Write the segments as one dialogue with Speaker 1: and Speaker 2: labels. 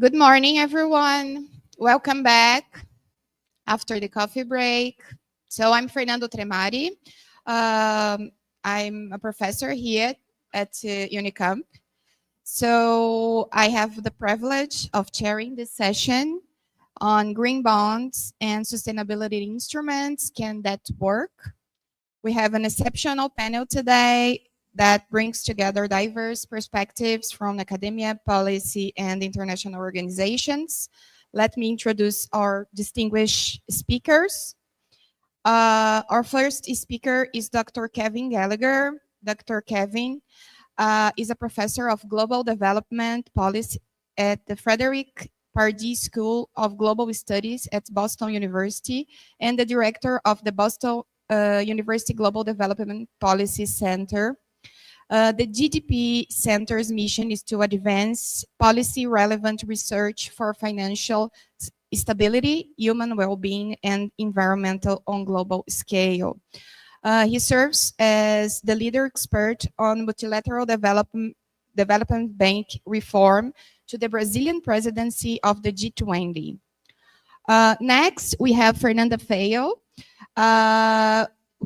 Speaker 1: Good morning, everyone. Welcome back after the coffee break. So I'm Fernanda Tremari. I'm a professor here at Unicamp. So I have the privilege of chairing this session on green bonds and sustainability instruments. Can that work? We have an exceptional panel today that brings together diverse perspectives from academia, policy, and international organizations. Let me introduce our distinguished speakers. Our first speaker is Dr. Kevin Gallagher. Dr. Kevin is a professor of global development policy at the Frederick Pardee School of Global Studies at Boston University and the director of the Boston University Global Development Policy Center. The GDP Center's mission is to advance policy-relevant research for financial stability, human well-being, and environmental on global scale. He serves as the leader expert on multilateral development bank reform to the Brazilian presidency of the G20. Next, we have Fernanda, who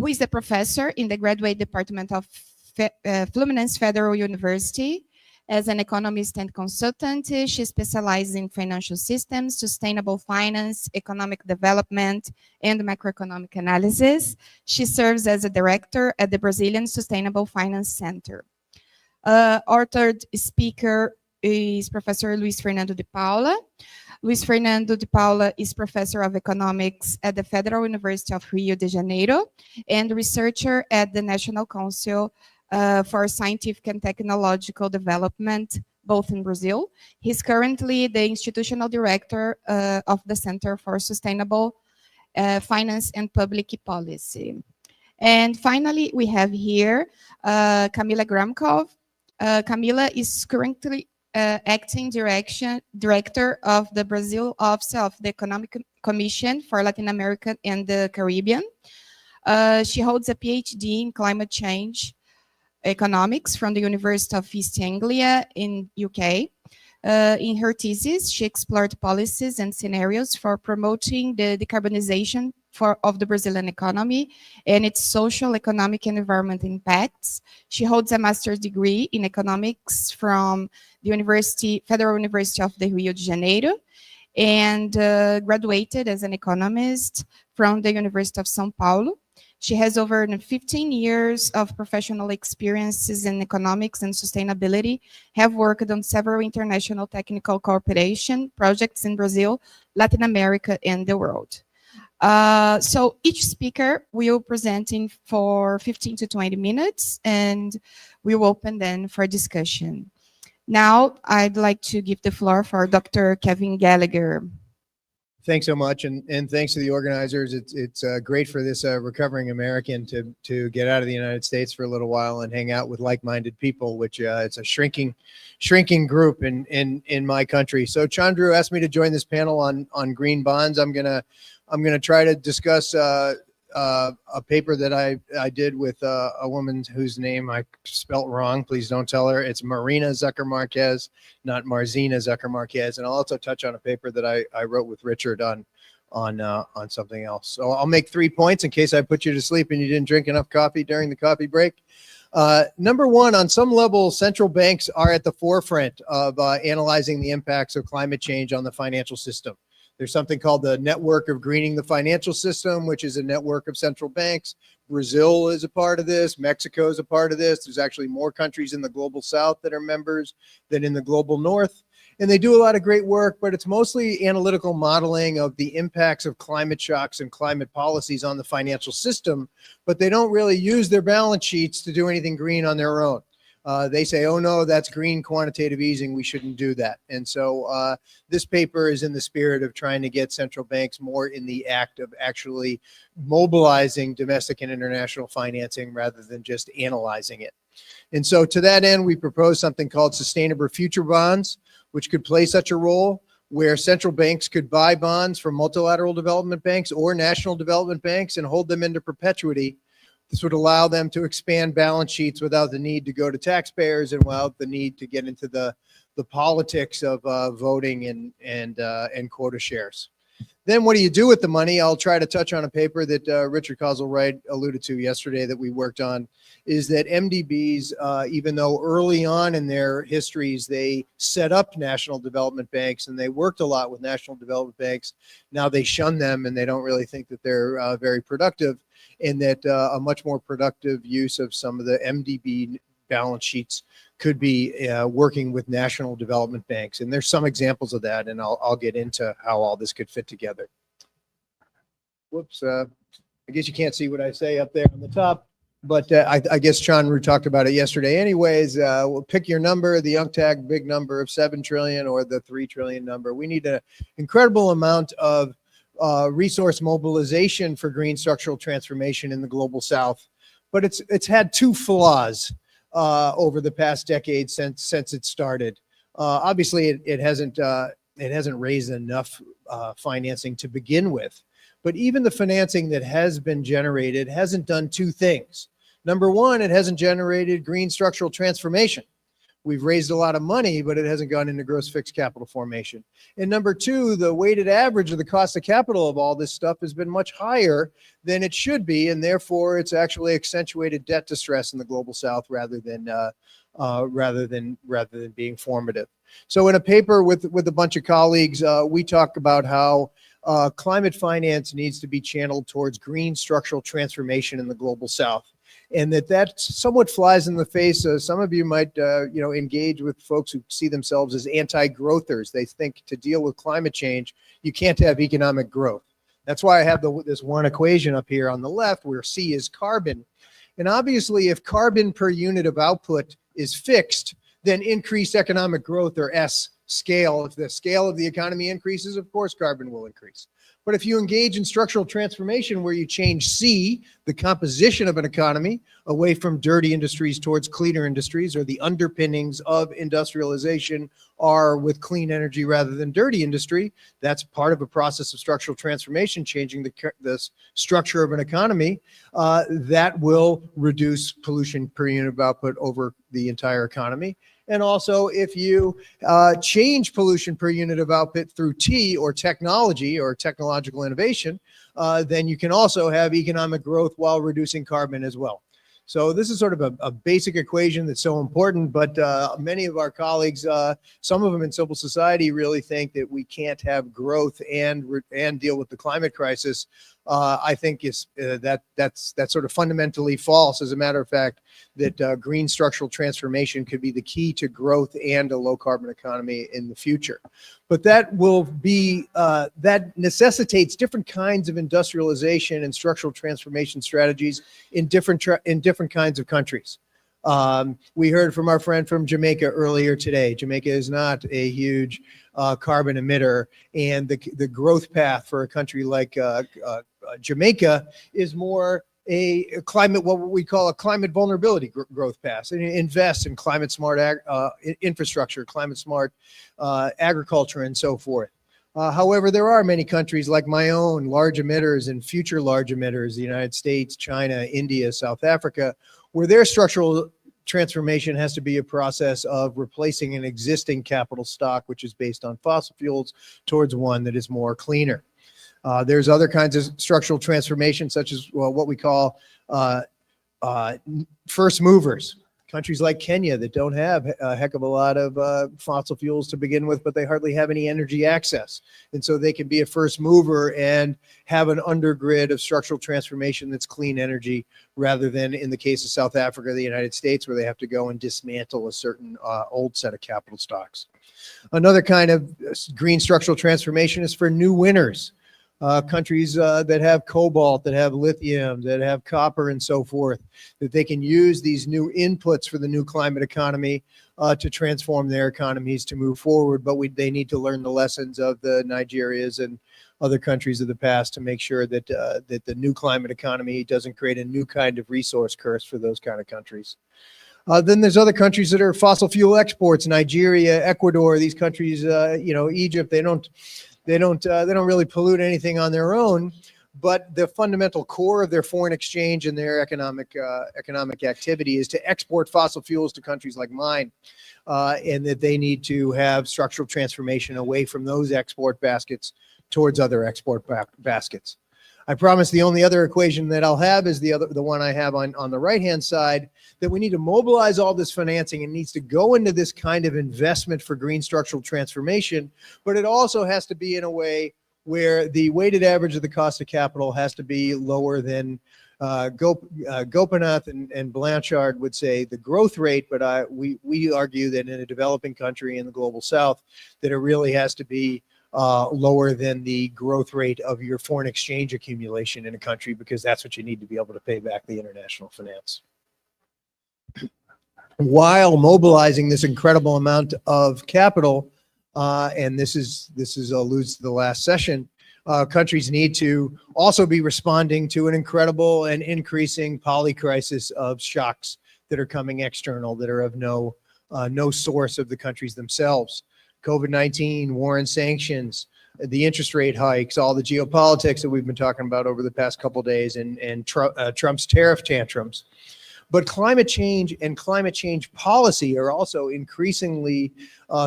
Speaker 1: is a professor in the graduate department of Fluminense Federal University. As an economist and consultant, she specializes in financial systems, sustainable finance, economic development, and macroeconomic analysis. She serves as a director at the Brazilian Sustainable Finance Center. Our third speaker is Professor Luis Fernando de Paula. Luis Fernando de Paula is professor of economics at the Federal University of Rio de Janeiro and researcher at the National Council for Scientific and Technological Development, both in Brazil. He's currently the institutional director of the Center for Sustainable Finance and Public Policy. And finally, we have here Camila Gramkov. Camila is currently acting director of the Brazil Office of the Economic Commission for Latin America and the Caribbean. She holds a PhD in climate change economics from the University of East Anglia in UK. In her thesis, she explored policies and scenarios for promoting the decarbonization of the Brazilian economy and its social, economic, and environmental impacts. She holds a master's degree in economics from the Federal University of the Rio de Janeiro and graduated as an economist from the University of São Paulo. She has over 15 years of professional experiences in economics and sustainability, have worked on several international technical cooperation projects in Brazil, Latin America, and the world. So each speaker will presenting for 15 to 20 minutes, and we will open then for discussion. Now, I'd like to give the floor for Dr. Kevin Gallagher.
Speaker 2: Thanks so much, and thanks to the organizers. It's great for this recovering American to get out of the United States for a little while and hang out with like-minded people, which it's a shrinking group in my country. So Chandru asked me to join this panel on green bonds. I'm gonna try to discuss a paper that I did with a woman whose name I spelt wrong. Please don't tell her. It's Marina Zucker Marquez, not Marzina Zucker Marquez. And I'll also touch on a paper that I wrote with Richard on something else. So I'll make 3 points in case I put you to sleep and you didn't drink enough coffee during the coffee break. Number one, on some level, central banks are at the forefront of analyzing the impacts of climate change on the financial system. There's something called the Network of Greening the Financial System, which is a network of central banks. Brazil is a part of this. Mexico is a part of this. There's actually more countries in the global south that are members than in the global north. And they do a lot of great work, but it's mostly analytical modeling of the impacts of climate shocks and climate policies on the financial system, but they don't really use their balance sheets to do anything green on their own. They say, oh no, that's green quantitative easing, we shouldn't do that. And so this paper is in the spirit of trying to get central banks more in the act of actually mobilizing domestic and international financing rather than just analyzing it. And so to that end, we propose something called sustainable future bonds, which could play such a role, where central banks could buy bonds from multilateral development banks or national development banks and hold them into perpetuity This would allow them to expand balance sheets without the need to go to taxpayers and without the need to get into the politics of voting and quota shares. Then what do you do with the money? I'll try to touch on a paper that Richard Kozelwright alluded to yesterday that we worked on, is that MDBs, even though early on in their histories, they set up national development banks and they worked a lot with national development banks, now they shun them and they don't really think that they're very productive, and that a much more productive use of some of the MDB balance sheets could be working with national development banks. And there's some examples of that, and I'll get into how all this could fit together. Whoops, I guess you can't see what I say up there on the top, but I guess Chanru talked about it yesterday anyways. We'll pick your number, the UNCTAD big number of 7 trillion or the 3 trillion number. We need an incredible amount of resource mobilization for green structural transformation in the global South, but it's had two flaws over the past decade since it started. Obviously, it hasn't raised enough financing to begin with, but even the financing that has been generated hasn't done two things. Number one, it hasn't generated green structural transformation. We've raised a lot of money, but it hasn't gone into gross fixed capital formation. And number two, the weighted average of the cost of capital of all this stuff has been much higher than it should be, and therefore it's actually accentuated debt distress in the global South rather than being formative. So in a paper with a bunch of colleagues, we talk about how climate finance needs to be channeled towards green structural transformation in the global South. And that somewhat flies in the face. Some of you might, engage with folks who see themselves as anti-growthers. They think to deal with climate change, you can't have economic growth. That's why I have this one equation up here on the left where C is carbon. And obviously, if carbon per unit of output is fixed, then increased economic growth, or S scale, if the scale of the economy increases, of course, carbon will increase. But if you engage in structural transformation where you change C, the composition of an economy, away from dirty industries towards cleaner industries, or the underpinnings of industrialization are with clean energy rather than dirty industry, that's part of a process of structural transformation, changing the structure of an economy, that will reduce pollution per unit of output over the entire economy. And also, if you change pollution per unit of output through T, or technology or technological innovation, then you can also have economic growth while reducing carbon as well. So this is sort of a basic equation that's so important, but many of our colleagues, some of them in civil society, really think that we can't have growth and deal with the climate crisis. I think that's sort of fundamentally false. As a matter of fact, that green structural transformation could be the key to growth and a low carbon economy in the future. But that will be that necessitates different kinds of industrialization and structural transformation strategies in different kinds of countries. We heard from our friend from Jamaica earlier today. Jamaica is not a huge carbon emitter, and the growth path for a country like Jamaica is more a climate, what we call a climate vulnerability growth path, and invest in climate smart infrastructure, climate smart agriculture, and so forth. However, there are many countries like my own, large emitters and future large emitters, the United States, China, India, South Africa, where their structural transformation has to be a process of replacing an existing capital stock, which is based on fossil fuels, towards one that is more cleaner. There's other kinds of structural transformation, such as what we call first movers. Countries like Kenya that don't have a heck of a lot of fossil fuels to begin with, but they hardly have any energy access. And so they can be a first mover and have an undergrid of structural transformation that's clean energy, rather than in the case of South Africa, the United States, where they have to go and dismantle a certain old set of capital stocks. Another kind of green structural transformation is for new winners. Countries that have cobalt, that have lithium, that have copper, and so forth, that they can use these new inputs for the new climate economy to transform their economies to move forward. But they need to learn the lessons of the Nigerias and other countries of the past to make sure that the new climate economy doesn't create a new kind of resource curse for those kind of countries. Then there's other countries that are fossil fuel exports: Nigeria, Ecuador. These countries, Egypt, they don't really pollute anything on their own, but the fundamental core of their foreign exchange and their economic activity is to export fossil fuels to countries like mine, and that they need to have structural transformation away from those export baskets towards other export baskets. I promise the only other equation that I'll have is the one I have on the right-hand side, that we need to mobilize all this financing and needs to go into this kind of investment for green structural transformation, but it also has to be in a way where the weighted average of the cost of capital has to be lower than Gopinath and Blanchard would say the growth rate, but we argue that in a developing country in the global south, that it really has to be lower than the growth rate of your foreign exchange accumulation in a country, because that's what you need to be able to pay back the international finance. While mobilizing this incredible amount of capital, and this alludes to the last session, countries need to also be responding to an incredible and increasing polycrisis of shocks that are coming external, that are of no source of the countries themselves. COVID-19, war and sanctions, the interest rate hikes, all the geopolitics that we've been talking about over the past couple of days, and Trump's tariff tantrums. But climate change and climate change policy are also increasingly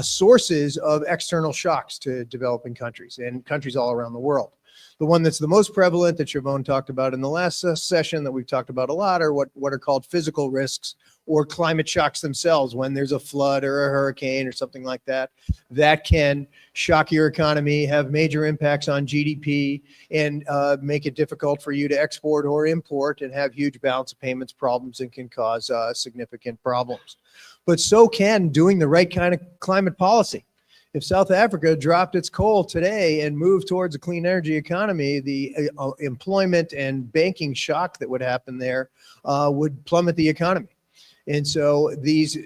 Speaker 2: sources of external shocks to developing countries and countries all around the world. The one that's the most prevalent that Siobhan talked about in the last session, that we've talked about a lot, are what are called physical risks, or climate shocks themselves. When there's a flood or a hurricane or something like that, that can shock your economy, have major impacts on GDP, and make it difficult for you to export or import, and have huge balance of payments problems, and can cause significant problems. But so can doing the right kind of climate policy. If South Africa dropped its coal today and moved towards a clean energy economy, the employment and banking shock that would happen there would plummet the economy. And so these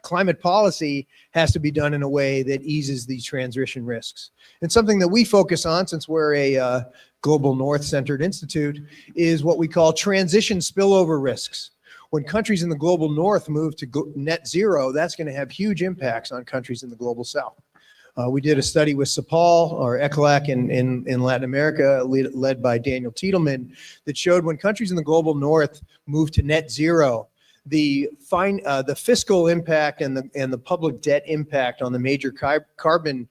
Speaker 2: climate policy has to be done in a way that eases these transition risks. And something that we focus on, since we're a global north-centered institute, is what we call transition spillover risks. When countries in the global north move to net zero, that's going to have huge impacts on countries in the global south. We did a study with CEPAL, or ECLAC in Latin America, led by Daniel Tiedelman, that showed when countries in the global north move to net zero, the fiscal impact and the public debt impact on the major hydrocarbon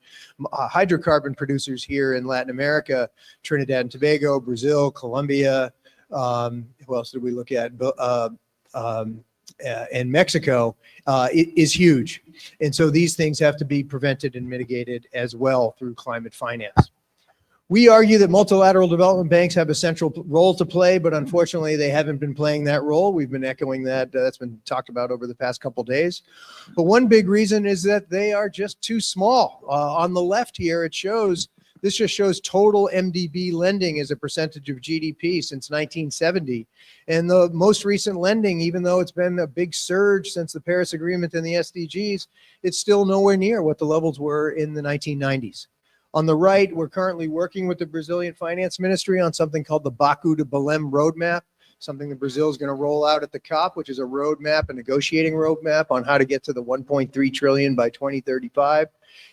Speaker 2: producers here in Latin America, Trinidad and Tobago, Brazil, Colombia, who else did we look at? And Mexico, is huge. And so these things have to be prevented and mitigated as well through climate finance. We argue that multilateral development banks have a central role to play, but unfortunately they haven't been playing that role. We've been echoing that. That's been talked about over the past couple of days. But one big reason is that they are just too small. On the left here, this just shows total MDB lending as a percentage of GDP since 1970. And the most recent lending, even though it's been a big surge since the Paris Agreement and the SDGs, it's still nowhere near what the levels were in the 1990s. On the right, we're currently working with the Brazilian Finance Ministry on something called the Baku to Belém roadmap, something that Brazil is going to roll out at the COP, which is a roadmap, a negotiating roadmap on how to get to the 1.3 trillion by 2035.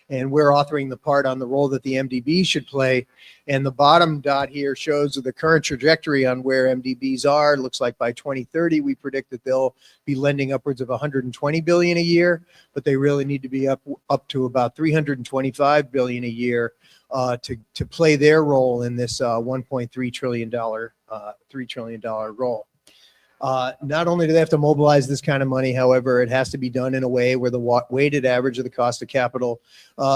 Speaker 2: And we're authoring the part on the role that the MDBs should play. And the bottom dot here shows the current trajectory on where MDBs are. It looks like by 2030, we predict that they'll be lending upwards of 120 billion a year, but they really need to be up to about 325 billion a year to play their role in this $1.3 trillion $3 trillion role. Not only do they have to mobilize this kind of money, however, it has to be done in a way where the weighted average of the cost of capital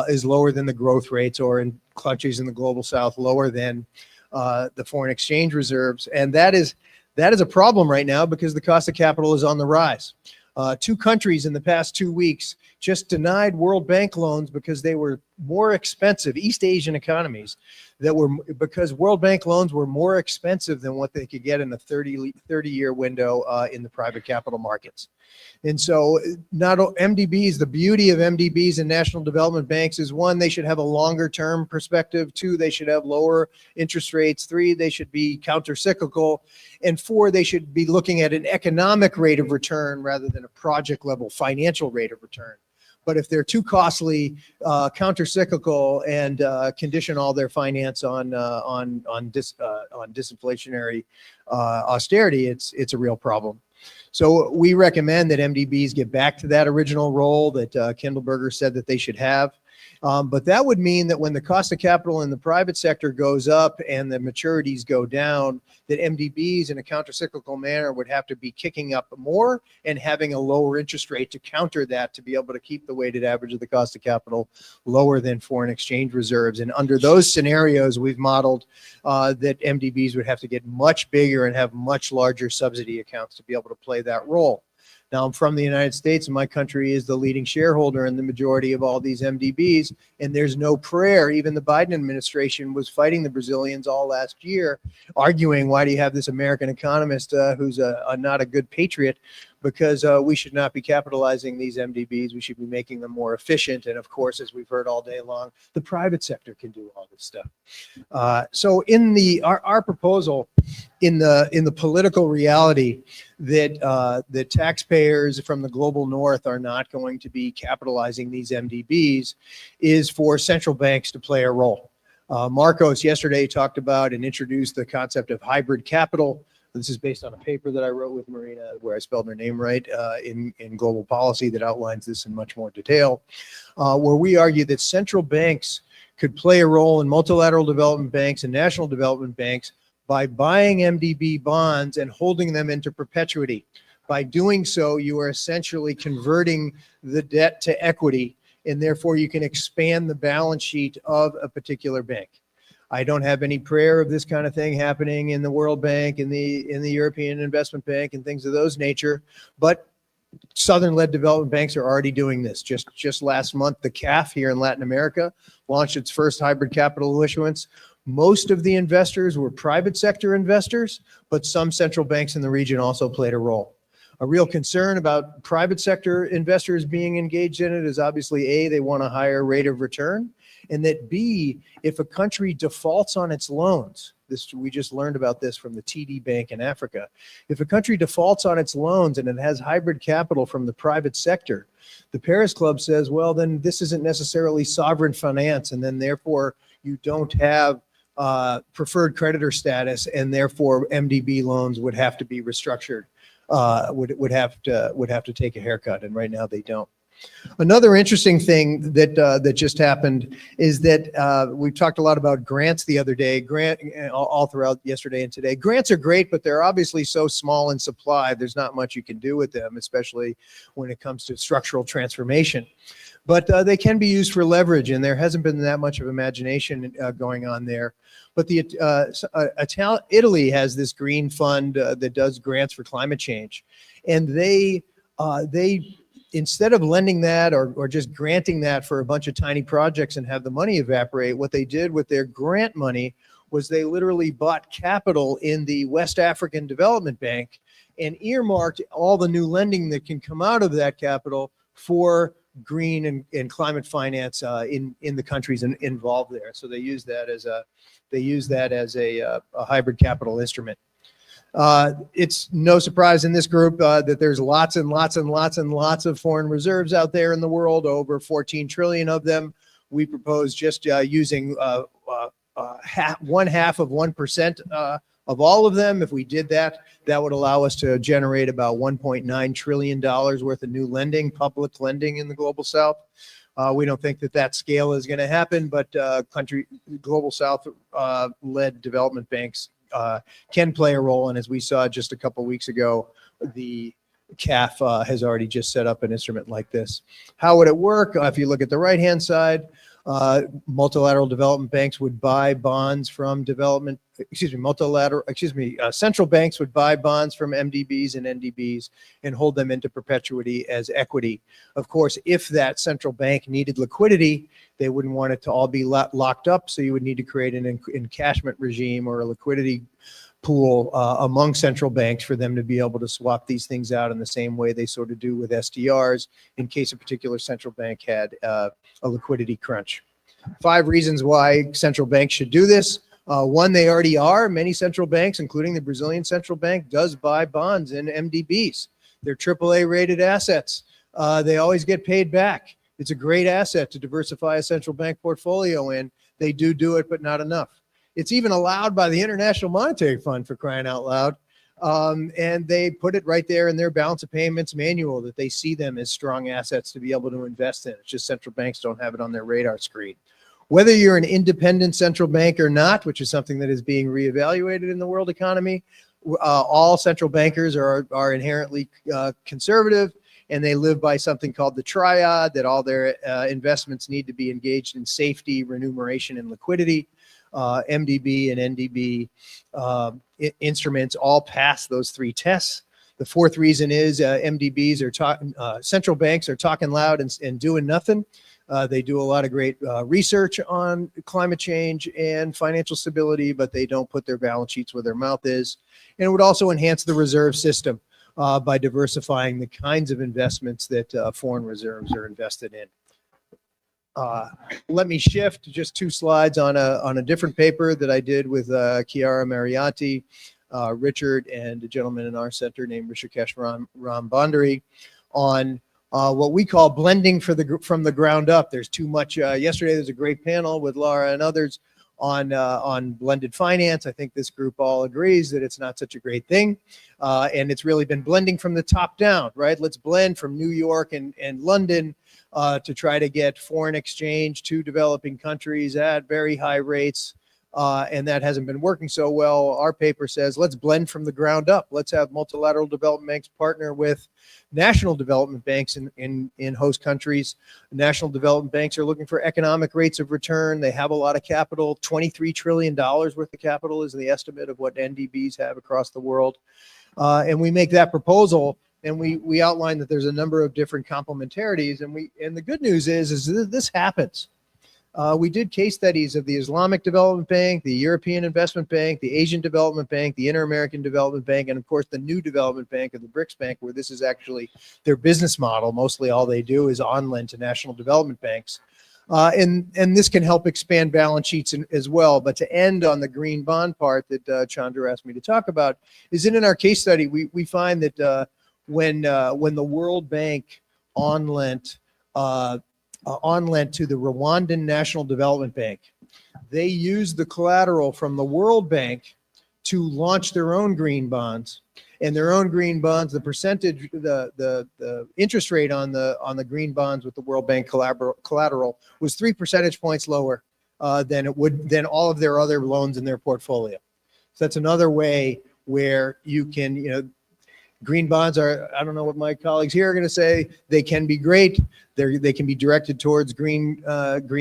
Speaker 2: is lower than the growth rates, or in countries in the global south, lower than the foreign exchange reserves. And that is a problem right now because the cost of capital is on the rise. Two countries in the past 2 weeks just denied World Bank loans because they were more expensive, East Asian economies, because World Bank loans were more expensive than what they could get in a 30-year window in the private capital markets. And so MDBs, the beauty of MDBs and national development banks is, one, they should have a longer term perspective. Two, they should have lower interest rates. Three, they should be countercyclical. And four, they should be looking at an economic rate of return rather than a project level financial rate of return. But if they're too costly, countercyclical, and condition all their finance on disinflationary austerity, it's a real problem. So we recommend that MDBs get back to that original role that Kindleberger said that they should have. But that would mean that when the cost of capital in the private sector goes up and the maturities go down, that MDBs in a countercyclical manner would have to be kicking up more and having a lower interest rate to counter that, to be able to keep the weighted average of the cost of capital lower than foreign exchange reserves. And under those scenarios, we've modeled that MDBs would have to get much bigger and have much larger subsidy accounts to be able to play that role. Now, I'm from the United States, and my country is the leading shareholder in the majority of all these MDBs, and there's no prayer. Even the Biden administration was fighting the Brazilians all last year, arguing, why do you have this American economist who's not a good patriot? Because we should not be capitalizing these MDBs. We should be making them more efficient. And of course, as we've heard all day long, the private sector can do all this stuff. So in our proposal, in the political reality that the taxpayers from the global north are not going to be capitalizing these MDBs, is for central banks to play a role. Marcos yesterday talked about and introduced the concept of hybrid capital. This is based on a paper that I wrote with Marina, where I spelled her name right, in Global Policy, that outlines this in much more detail, where we argue that central banks could play a role in multilateral development banks and national development banks by buying MDB bonds and holding them into perpetuity. By doing so, you are essentially converting the debt to equity, and therefore you can expand the balance sheet of a particular bank. I don't have any prayer of this kind of thing happening in the World Bank, in the European Investment Bank, and things of those nature. But Southern-led development banks are already doing this. Just last month, the CAF here in Latin America launched its first hybrid capital issuance. Most of the investors were private sector investors, but some central banks in the region also played a role. A real concern about private sector investors being engaged in it is obviously, A, they want a higher rate of return, and that B, if a country defaults on its loans, we just learned about this from the TD Bank in Africa. If a country defaults on its loans and it has hybrid capital from the private sector, the Paris Club says, well, then this isn't necessarily sovereign finance, and then therefore you don't have preferred creditor status, and therefore MDB loans would have to be restructured, would have to take a haircut, and right now they don't. Another interesting thing that just happened is that we've talked a lot about grants the other day, all throughout yesterday and today. Grants are great, but they're obviously so small in supply, there's not much you can do with them, especially when it comes to structural transformation. But they can be used for leverage, and there hasn't been that much of imagination going on there. But Italy has this green fund that does grants for climate change, and they instead of lending that or just granting that for a bunch of tiny projects and have the money evaporate, what they did with their grant money was they literally bought capital in the West African Development Bank and earmarked all the new lending that can come out of that capital for green and climate finance in the countries involved there. So they use that as a hybrid capital instrument. It's no surprise in this group that there's lots and lots and lots and lots of foreign reserves out there in the world, over 14 trillion of them. We propose just using 1/2 of 1% of all of them. If we did that, that would allow us to generate about $1.9 trillion worth of new lending, public lending in the Global South. We don't think that scale is going to happen, but Global South led development banks can play a role. And as we saw just a couple of weeks ago, the CAF has already just set up an instrument like this. How would it work? If you look at the right-hand side, multilateral development banks would buy bonds from central banks would buy bonds from MDBs and NDBs and hold them into perpetuity as equity. Of course, if that central bank needed liquidity, they wouldn't want it to all be locked up, so you would need to create an encashment regime or a liquidity pool among central banks for them to be able to swap these things out in the same way they sort of do with SDRs in case a particular central bank had a liquidity crunch. 5 reasons why central banks should do this. One, they already are. Many central banks, including the Brazilian Central Bank, does buy bonds in MDBs. They're AAA rated assets. They always get paid back. It's a great asset to diversify a central bank portfolio in. They do it, but not enough. It's even allowed by the International Monetary Fund, for crying out loud. And they put it right there in their balance of payments manual that they see them as strong assets to be able to invest in. It's just central banks don't have it on their radar screen. Whether you're an independent central bank or not, which is something that is being reevaluated in the world economy, all central bankers are inherently conservative, and they live by something called the triad, that all their investments need to be engaged in safety, remuneration, and liquidity. MDB and NDB instruments all pass those three tests. The fourth reason is MDBs are talking, central banks are talking loud and doing nothing. They do a lot of great research on climate change and financial stability, but they don't put their balance sheets where their mouth is. And it would also enhance the reserve system by diversifying the kinds of investments that foreign reserves are invested in. Let me shift just 2 slides on a different paper that I did with Chiara Mariotti, Richard, and a gentleman in our center named Rishikesh Rambandari on what we call blending from the ground up. There's too much. Yesterday, there's a great panel with Laura and others on blended finance. I think this group all agrees that it's not such a great thing. And it's really been blending from the top down, right? Let's blend from New York and London to try to get foreign exchange to developing countries at very high rates. And that hasn't been working so well. Our paper says, let's blend from the ground up. Let's have multilateral development banks partner with national development banks in host countries. National development banks are looking for economic rates of return. They have a lot of capital. $23 trillion worth of capital is the estimate of what NDBs have across the world. And we make that proposal, and we outline that there's a number of different complementarities. And the good news is that this happens. We did case studies of the Islamic Development Bank, the European Investment Bank, the Asian Development Bank, the Inter-American Development Bank, and of course the new development bank of the BRICS Bank, where this is actually their business model. Mostly all they do is on-lend to national development banks. And this can help expand balance sheets as well. But to end on the green bond part that Chandra asked me to talk about, is in our case study, we find that when the World Bank on-lent to the Rwandan National Development Bank, they used the collateral from the World Bank to launch their own green bonds. And their own green bonds, the percentage, the interest rate on the green bonds with the World Bank collateral was 3 percentage points lower than all of their other loans in their portfolio. So that's another way where you can, green bonds are, I don't know what my colleagues here are going to say, they can be great. They can be directed towards green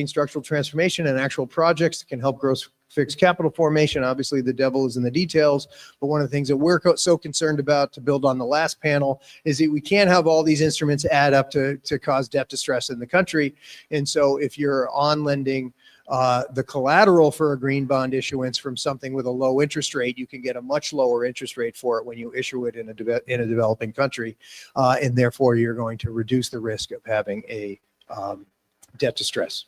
Speaker 2: structural transformation and actual projects that can help gross fixed capital formation. Obviously, the devil is in the details. But one of the things that we're so concerned about, to build on the last panel, is that we can't have all these instruments add up to cause debt distress in the country. And so if you're on lending the collateral for a green bond issuance from something with a low interest rate, you can get a much lower interest rate for it when you issue it in a developing country, and therefore you're going to reduce the risk of having a debt distress.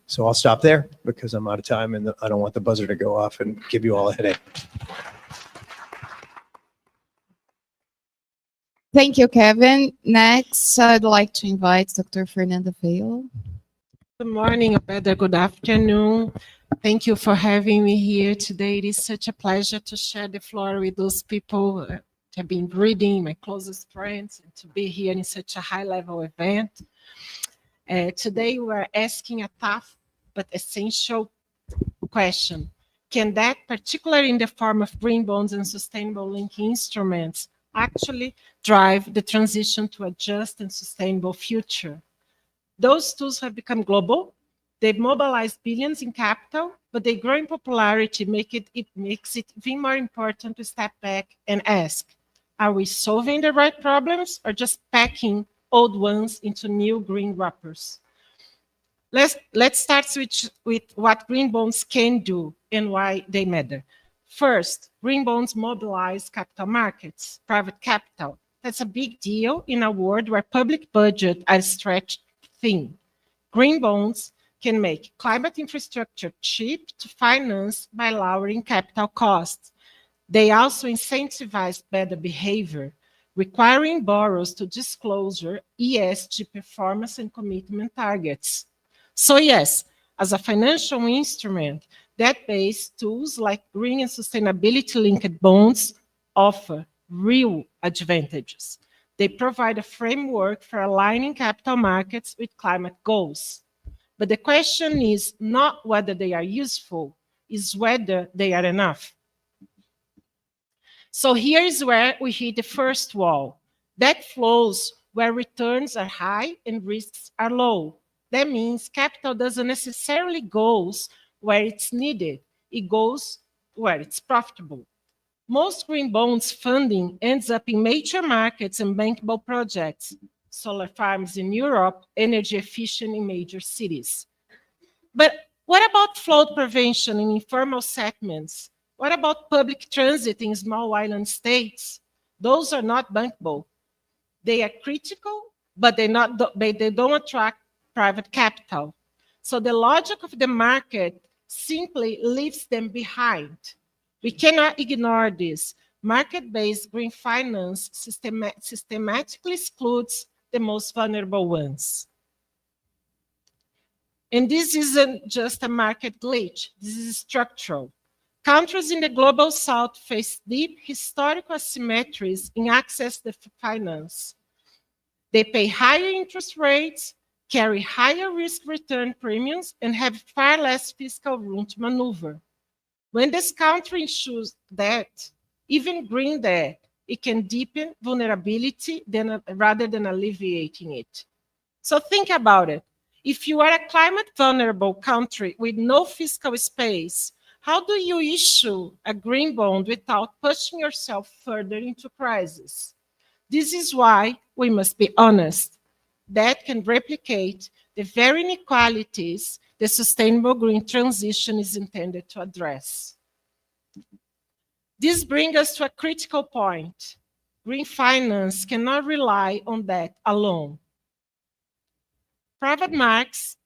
Speaker 2: So I'll stop there because I'm out of time and I don't want the buzzer to go off and give you all a headache.
Speaker 1: Thank you, Kevin. Next, I'd like to invite Dr. Fernanda Vail.
Speaker 3: Good morning, or better, good afternoon. Thank you for having me here today. It is such a pleasure to share the floor with those people that have been reading, my closest friends, and to be here in such a high-level event. Today, we're asking a tough but essential question. Can that, particularly in the form of green bonds and sustainable linking instruments, actually drive the transition to a just and sustainable future? Those tools have become global. They've mobilized billions in capital, but their growing popularity makes it even more important to step back and ask, are we solving the right problems or just packing old ones into new green wrappers? Let's start with what green bonds can do and why they matter. First, green bonds mobilize capital markets, private capital. That's a big deal in a world where public budgets are stretched thin. Green bonds can make climate infrastructure cheap to finance by lowering capital costs. They also incentivize better behavior. requiring borrowers to disclose ESG performance and commitment targets. So yes, as a financial instrument, debt-based tools like green and sustainability-linked bonds offer real advantages. They provide a framework for aligning capital markets with climate goals. But the question is not whether they are useful, is whether they are enough. So here is where we hit the first wall. Debt flows where returns are high and risks are low. That means capital doesn't necessarily go where it's needed. It goes where it's profitable. Most green bonds funding ends up in major markets and bankable projects, solar farms in Europe, energy efficient in major cities. But what about flood prevention in informal segments? What about public transit in small island states? Those are not bankable. They are critical, but they don't attract private capital. So the logic of the market simply leaves them behind. We cannot ignore this. Market-based green finance systematically excludes the most vulnerable ones. And this isn't just a market glitch, this is structural. Countries in the global south face deep historical asymmetries in access to finance. They pay higher interest rates, carry higher risk-return premiums, and have far less fiscal room to maneuver. When this country issues debt, even green debt, it can deepen vulnerability rather than alleviating it. So think about it. If you are a climate vulnerable country with no fiscal space, how do you issue a green bond without pushing yourself further into crisis? This is why we must be honest. That can replicate the very inequalities the sustainable green transition is intended to address. This brings us to a critical point. Green finance cannot rely on that alone. Private markets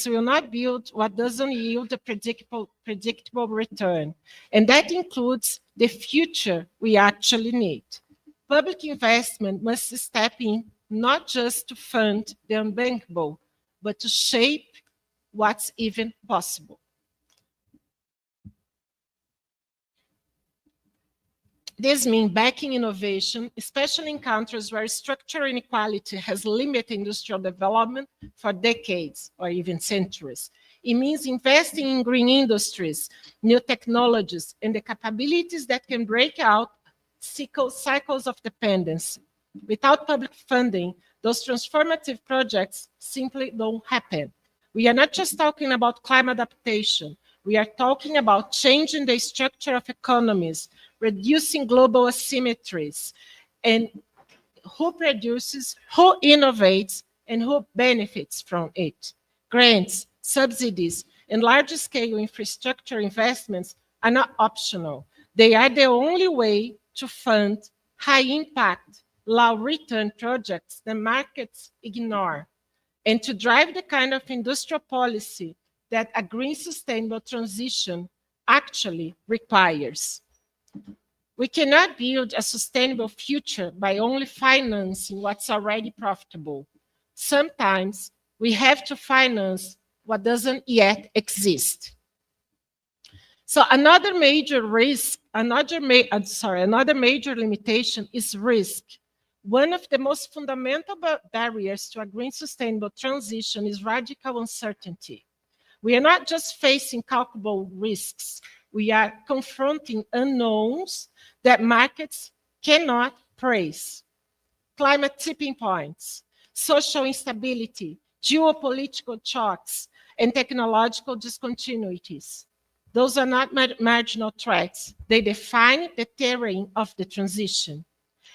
Speaker 3: will not build what doesn't yield a predictable return, and that includes the future we actually need. Public investment must step in not just to fund the unbankable, but to shape what's even possible. This means backing innovation, especially in countries where structural inequality has limited industrial development for decades or even centuries. It means investing in green industries, new technologies, and the capabilities that can break out cycles of dependency. Without public funding, those transformative projects simply don't happen. We are not just talking about climate adaptation. We are talking about changing the structure of economies, reducing global asymmetries, and who produces, who innovates, and who benefits from it. Grants, subsidies, and large-scale infrastructure investments are not optional. They are the only way to fund high-impact, low-return projects that markets ignore, and to drive the kind of industrial policy that a green sustainable transition actually requires. We cannot build a sustainable future by only financing what's already profitable. Sometimes we have to finance what doesn't yet exist. So another major limitation is risk. One of the most fundamental barriers to a green sustainable transition is radical uncertainty. We are not just facing calculable risks. We are confronting unknowns that markets cannot price. Climate tipping points, social instability, geopolitical shocks, and technological discontinuities. Those are not marginal threats. They define the terrain of the transition.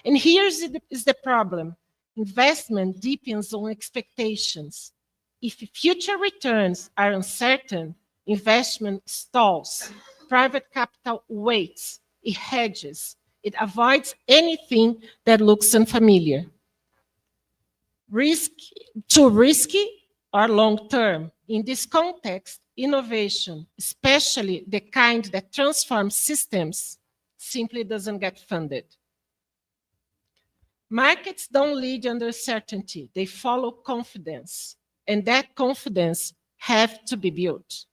Speaker 3: And here is the problem. Investment depends on expectations. If future returns are uncertain, investment stalls. Private capital waits, it hedges, it avoids anything that looks unfamiliar. Too risky or long-term. In this context, innovation, especially the kind that transforms systems, simply doesn't get funded. Markets don't lead under certainty, they follow confidence, and that confidence has to be built.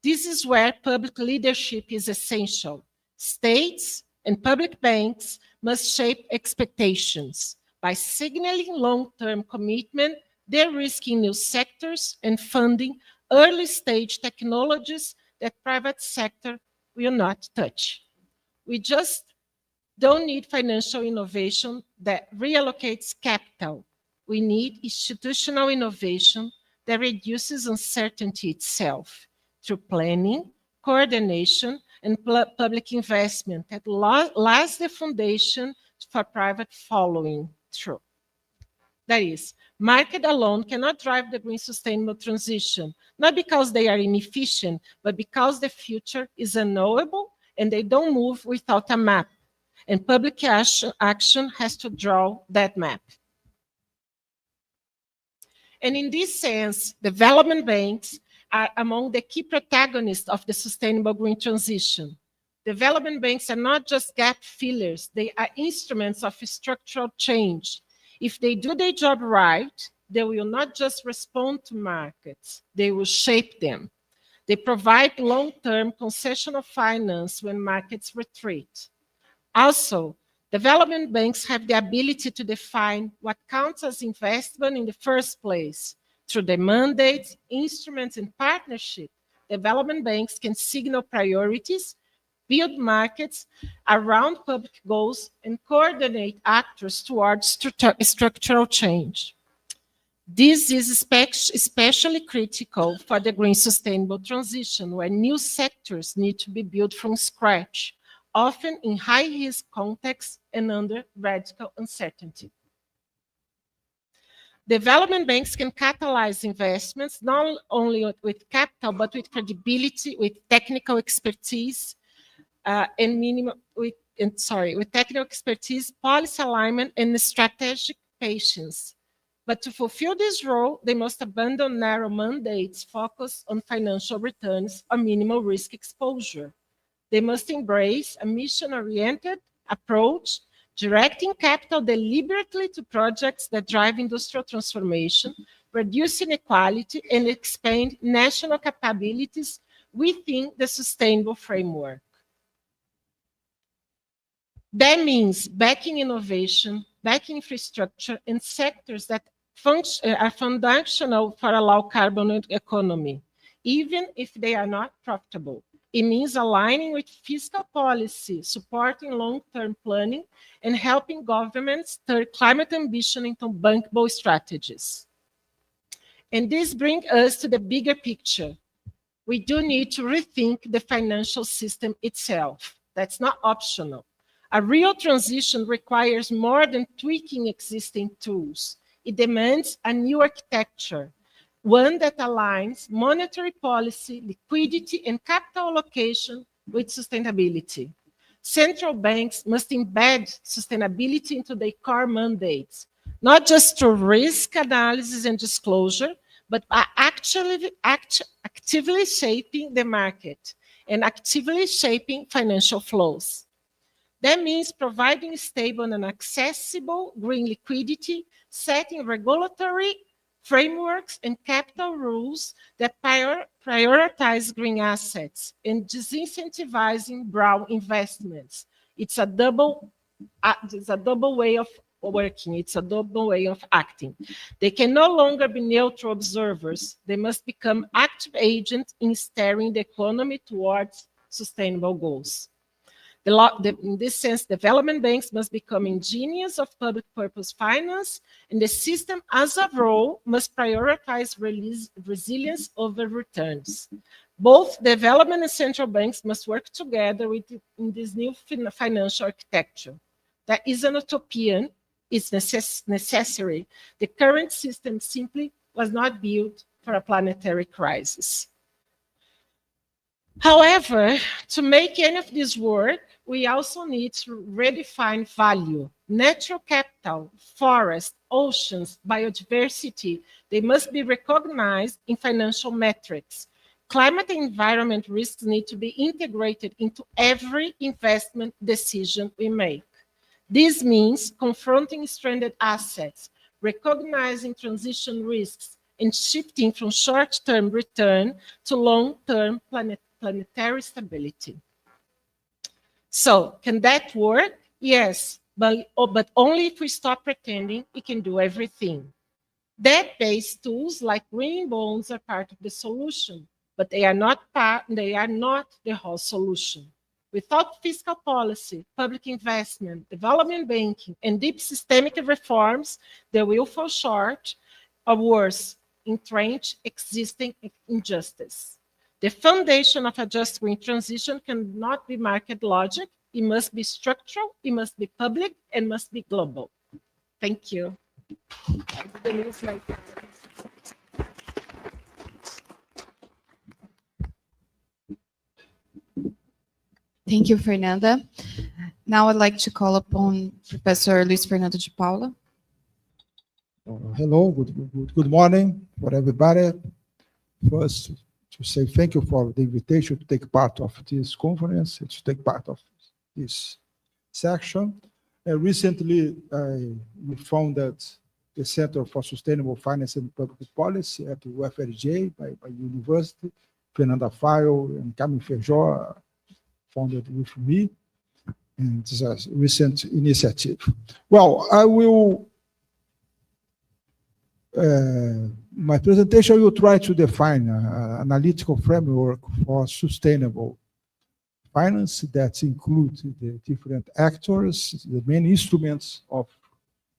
Speaker 3: This is where public leadership is essential. States and public banks must shape expectations by signaling long-term commitment, de-risking new sectors, and funding early-stage technologies that private sector will not touch. We just don't need financial innovation that reallocates capital. We need institutional innovation that reduces uncertainty itself through planning, coordination, and public investment that lays the foundation for private following through. That is, market alone cannot drive the green sustainable transition, not because they are inefficient, but because the future is unknowable and they don't move without a map. And public action has to draw that map. And in this sense, development banks are among the key protagonists of the sustainable green transition. Development banks are not just gap fillers, they are instruments of structural change. If they do their job right, they will not just respond to markets, they will shape them. They provide long-term concessional finance when markets retreat. Also, development banks have the ability to define what counts as investment in the first place. Through their mandates, instruments, and partnership, development banks can signal priorities, build markets around public goals, and coordinate actors towards structural change. This is especially critical for the green sustainable transition, where new sectors need to be built from scratch, often in high-risk contexts and under radical uncertainty. Development banks can catalyze investments not only with capital, but with credibility, with technical expertise, with technical expertise, policy alignment, and strategic patience. But to fulfill this role, they must abandon narrow mandates focused on financial returns or minimal risk exposure. They must embrace a mission-oriented approach, directing capital deliberately to projects that drive industrial transformation, reduce inequality, and expand national capabilities within the sustainable framework. That means backing innovation, backing infrastructure, and sectors that are foundational for a low-carbon economy, even if they are not profitable. It means aligning with fiscal policy, supporting long-term planning, and helping governments turn climate ambition into bankable strategies. And this brings us to the bigger picture. We do need to rethink the financial system itself. That's not optional. A real transition requires more than tweaking existing tools. It demands a new architecture, one that aligns monetary policy, liquidity, and capital allocation with sustainability. Central banks must embed sustainability into their core mandates, not just through risk analysis and disclosure, but by actively shaping the market and actively shaping financial flows. That means providing stable and accessible green liquidity, setting regulatory frameworks and capital rules that prioritize green assets, and disincentivizing brown investments. It's a double way of working. It's a double way of acting. They can no longer be neutral observers. They must become active agents in steering the economy towards sustainable goals. In this sense, development banks must become engineers of public purpose finance, and the system as a whole must prioritize resilience over returns. Both development and central banks must work together in this new financial architecture. That isn't utopian, it's necessary. The current system simply was not built for a planetary crisis. However, to make any of this work, we also need to redefine value. Natural capital, forests, oceans, biodiversity, they must be recognized in financial metrics. Climate and environment risks need to be integrated into every investment decision we make. This means confronting stranded assets, recognizing transition risks, and shifting from short-term return to long-term planetary stability. So, can that work? Yes, but only if we stop pretending it can do everything. Debt-based tools like green bonds are part of the solution, but they are not the whole solution. Without fiscal policy, public investment, development banking, and deep systemic reforms, they will fall short, or worse, entrench existing injustice. The foundation of a just green transition cannot be market logic. It must be structural, it must be public, and must be global. Thank you.
Speaker 1: Thank you, Fernanda. Now I'd like to call upon Professor Luis Fernando de Paula.
Speaker 4: Hello, good morning for everybody. First, to say thank you for the invitation to take part of this conference, to take part of this section. Recently, we founded the Center for Sustainable Finance and Public Policy at the UFRJ by University. Fernanda and Carmen Feijó founded with me, and it's a recent initiative. Well, I will, my presentation will try to define an analytical framework for sustainable finance that includes the different actors, the main instruments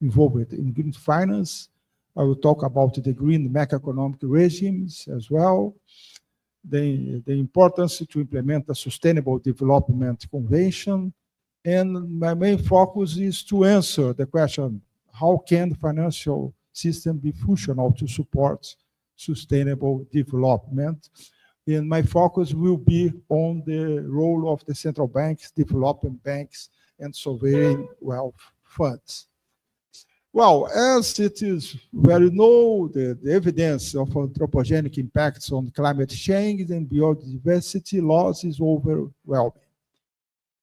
Speaker 4: involved in green finance. I will talk about the green macroeconomic regimes as well, the importance to implement a sustainable development convention, and my main focus is to answer the question, how can the financial system be functional to support sustainable development? And my focus will be on the role of the central banks, development banks, and sovereign wealth funds. Well, as it is very known, the evidence of anthropogenic impacts on climate change and biodiversity loss is overwhelming.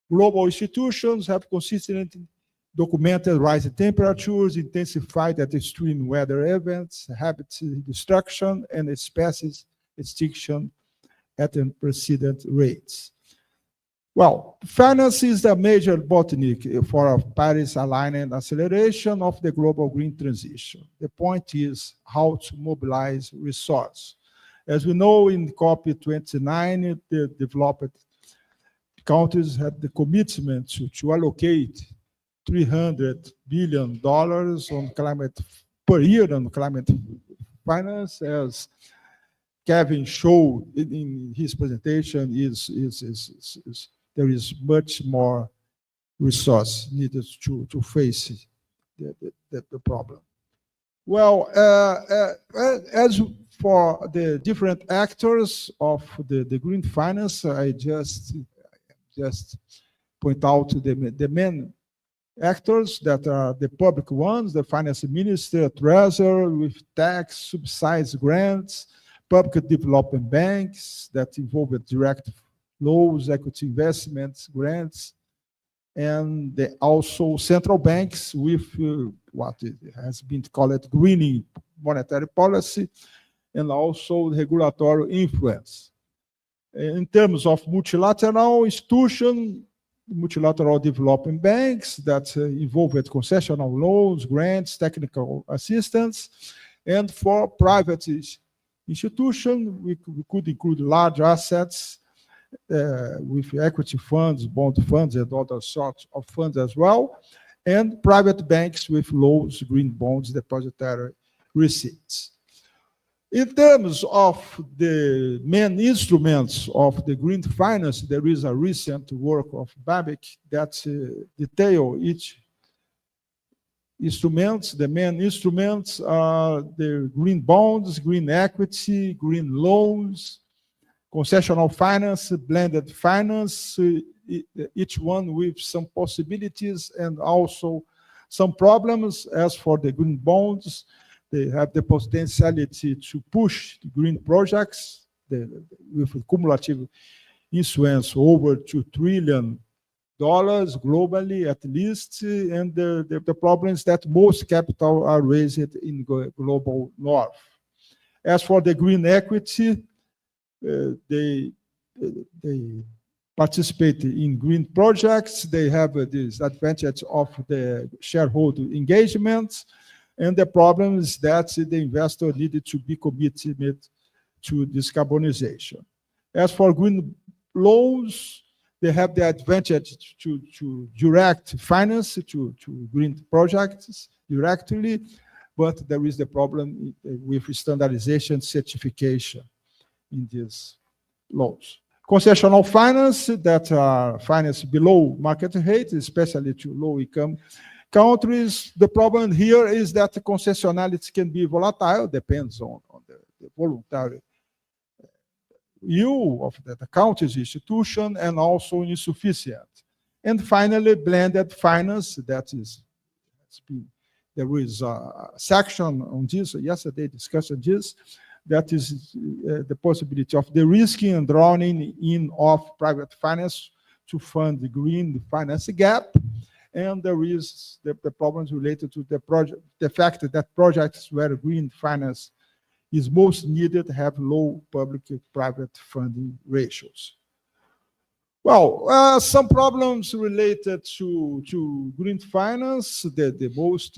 Speaker 4: Global institutions have consistently documented rising temperatures, intensified at extreme weather events, habitat destruction, and species extinction at unprecedented rates. Well, finance is the major bottleneck for Paris alignment acceleration of the global green transition. The point is how to mobilize resources. As we know, in COP29, the developed countries had the commitment to allocate $300 billion on climate per year on climate finance, as Kevin showed in his presentation. There is much more resource needed to face the problem. Well, as for the different actors of the green finance, I just point out the main actors that are the public ones, the finance minister, treasurer with tax, subsidized grants, public development banks that involve direct loans, equity investments, grants, and also central banks with what has been called greening monetary policy, and also regulatory influence. In terms of multilateral institutions, multilateral development banks that involve concessional loans, grants, technical assistance, and for private institutions, we could include large assets with equity funds, bond funds, and other sorts of funds as well, and private banks with loans, green bonds, depository receipts. In terms of the main instruments of the green finance, there is a recent work of BABIC that detail each instruments. The main instruments are the green bonds, green equity, green loans, concessional finance, blended finance, each one with some possibilities and also some problems. As for the green bonds, they have the potentiality to push green projects with cumulative issuance over $2 trillion globally at least, and the problem is that most capital are raised in global north. As for the green equity, they participate in green projects. They have this advantage of the shareholder engagement, and the problem is that the investor needed to be committed to decarbonization. As for green loans, they have the advantage to direct finance to green projects directly, but there is the problem with standardization certification in these loans. Concessional finance that are financed below market rate, especially to low-income countries. The problem here is that the concessionality can be volatile, depends on the voluntary yield of the country's institution, and also insufficient. And finally, blended finance, that is, there is a section on this, yesterday discussed this, that is the possibility of de-risking and drawing in of private finance to fund the green finance gap. And there is the problems related to the fact that projects where green finance is most needed have low public-private funding ratios. Well, some problems related to green finance. The most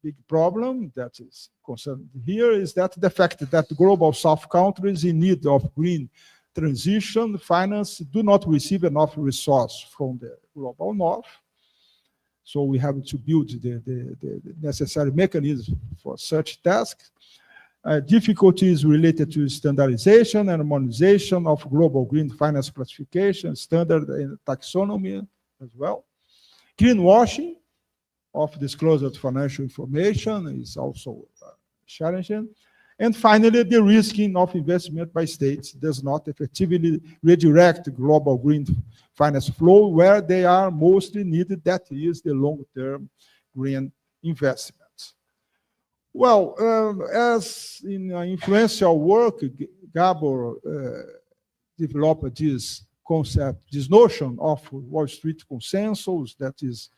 Speaker 4: big problem that is concerned here is that the fact that global south countries in need of green transition finance do not receive enough resource from the global north. So we have to build the necessary mechanism for such tasks. Difficulties related to standardization and harmonization of global green finance classification, standard and taxonomy as well. Greenwashing of disclosed financial information is also challenging. And finally, the risking of investment by states does not effectively redirect global green finance flow where they are mostly needed, that is the long-term green investments. Well, as in influential work, Gabor developed this concept, this notion of Wall Street consensus, that is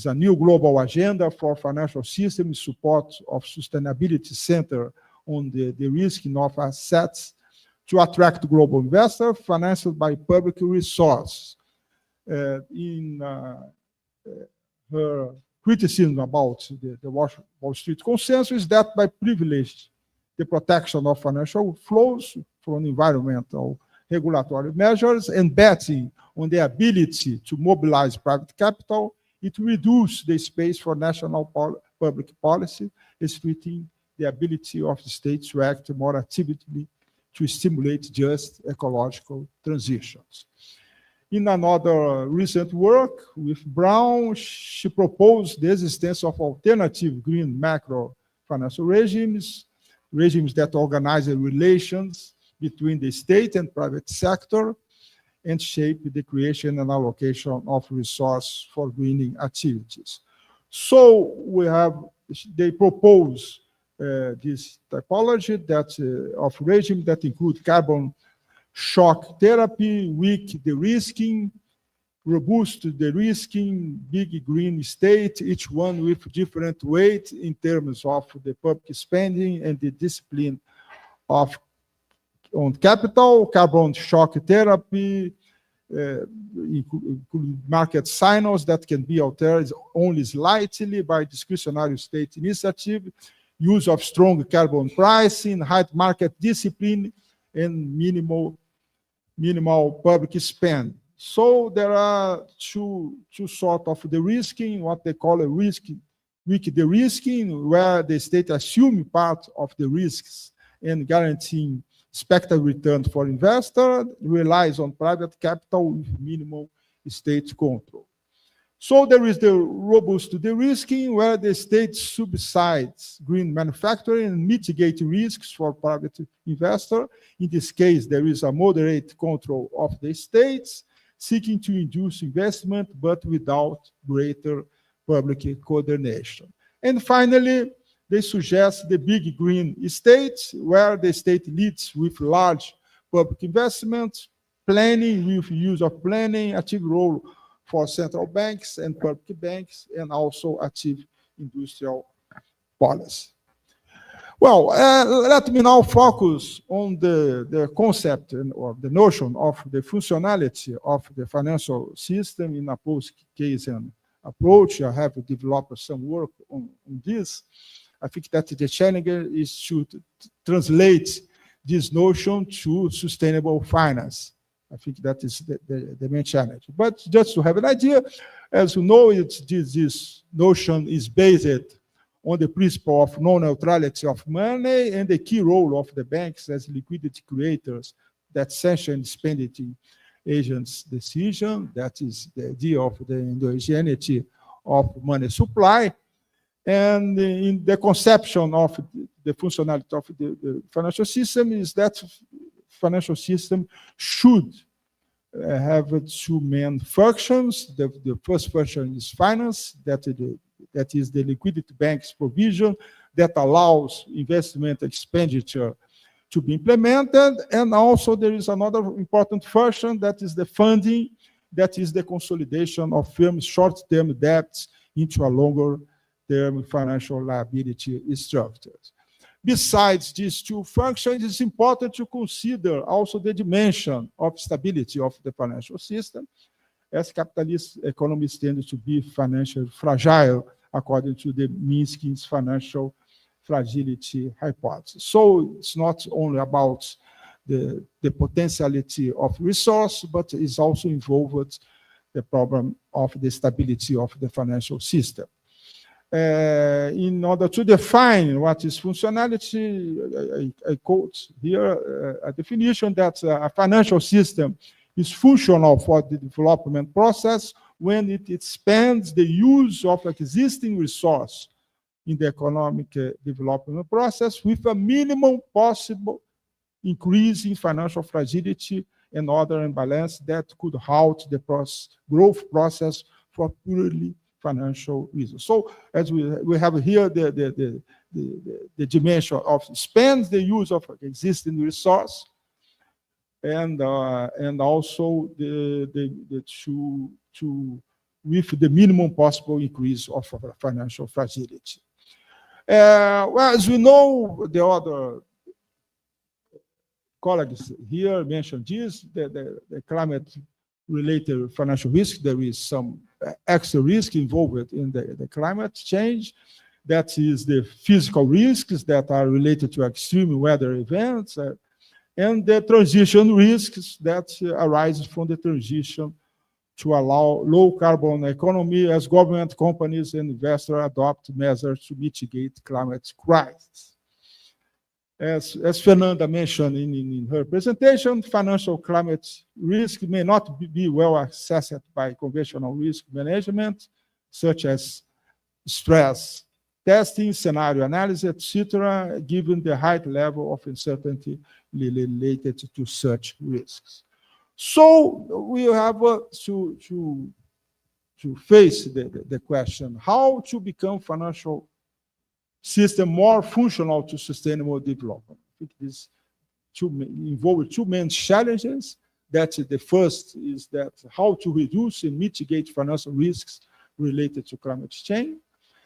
Speaker 4: a new global agenda for financial system support of sustainability center on the risking of assets to attract global investors financed by public resources. In her criticism about the Wall Street consensus is that by privilege the protection of financial flows from environmental regulatory measures and betting on the ability to mobilize private capital, it reduces the space for national public policy, restricting the ability of the states to act more actively to stimulate just ecological transitions. In another recent work with Brown, she proposed the existence of alternative green macro financial regimes that organize the relations between the state and private sector and shape the creation and allocation of resource for greening activities. So they propose this typology of regime that include carbon shock therapy, weak de-risking, robust de-risking, big green state, each one with different weight in terms of the public spending and the discipline on capital. Carbon shock therapy, including market signals that can be altered only slightly by discretionary state initiative, use of strong carbon pricing, high market discipline, and minimal public spend. So there are two sorts of de-risking, what they call a weak de-risking, where the state assumes part of the risks and guaranteeing expected return for investor, relies on private capital with minimal state control. So there is the robust de-risking, where the state subsides green manufacturing and mitigate risks for private investor. In this case, there is a moderate control of the states, seeking to induce investment, but without greater public coordination. And finally, they suggest the big green states, where the state leads with large public investments, planning, with use of planning, active role for central banks and public banks, and also active industrial policy. Well, let me now focus on the concept or the notion of the functionality of the financial system in a post-Keynesian approach. I have developed some work on this. I think that the challenge is to translate this notion to sustainable finance. I think that is the main challenge. But just to have an idea, as you know, this notion is based on the principle of non-neutrality of money and the key role of the banks as liquidity creators that sanction expenditure agents' decision. That is the idea of the endogeneity of money supply. And in the conception of the functionality of the financial system is that financial system should have two main functions. The first function is finance, that is the liquidity bank's provision that allows investment expenditure to be implemented. And also there is another important function that is the funding, that is the consolidation of firms' short-term debts into a longer-term financial liability structures. Besides these two functions, it's important to consider also the dimension of stability of the financial system, as capitalist economies tend to be financially fragile, according to the Minsky's financial fragility hypothesis. So it's not only about the potentiality of resource, but it's also involved the problem of the stability of the financial system. In order to define what is functionality, I quote here a definition that a financial system is functional for the development process when it expands the use of existing resource in the economic development process with a minimum possible increase in financial fragility and other imbalance that could halt the growth process for purely financial reasons. So as we have here the dimension of expands the use of existing resource, and also the two with the minimum possible increase of financial fragility. Well, as we know, the other colleagues here mentioned this, the climate-related financial risk. There is some extra risk involved in the climate change. That is the physical risks that are related to extreme weather events, and the transition risks that arise from the transition to allow low-carbon economy as government, companies, and investors adopt measures to mitigate climate crisis. As Fernanda mentioned in her presentation, financial climate risk may not be well assessed by conventional risk management, such as stress testing, scenario analysis, etc., given the high level of uncertainty related to such risks. So we have to face the question, how to become financial system more functional to sustainable development. I think this involves two main challenges. That the first is that how to reduce and mitigate financial risks related to climate change,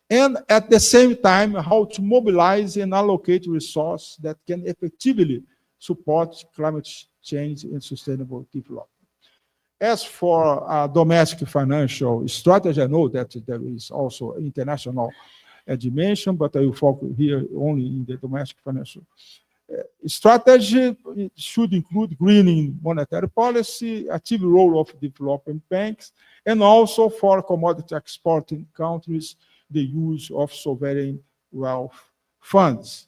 Speaker 4: and at the same time, how to mobilize and allocate resources that can effectively support climate change and sustainable development. As for domestic financial strategy, I know that there is also international dimension, but I will focus here only in the domestic financial strategy. It should include greening monetary policy, active role of development banks, and also for commodity exporting countries, the use of sovereign wealth funds.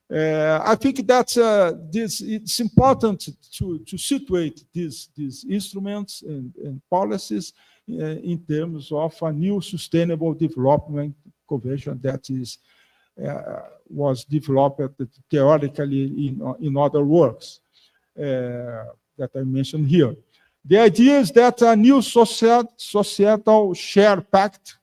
Speaker 4: I think that it's important to situate these instruments and policies in terms of a new sustainable development convention that was developed theoretically in other works that I mentioned here. The idea is that a new societal share pact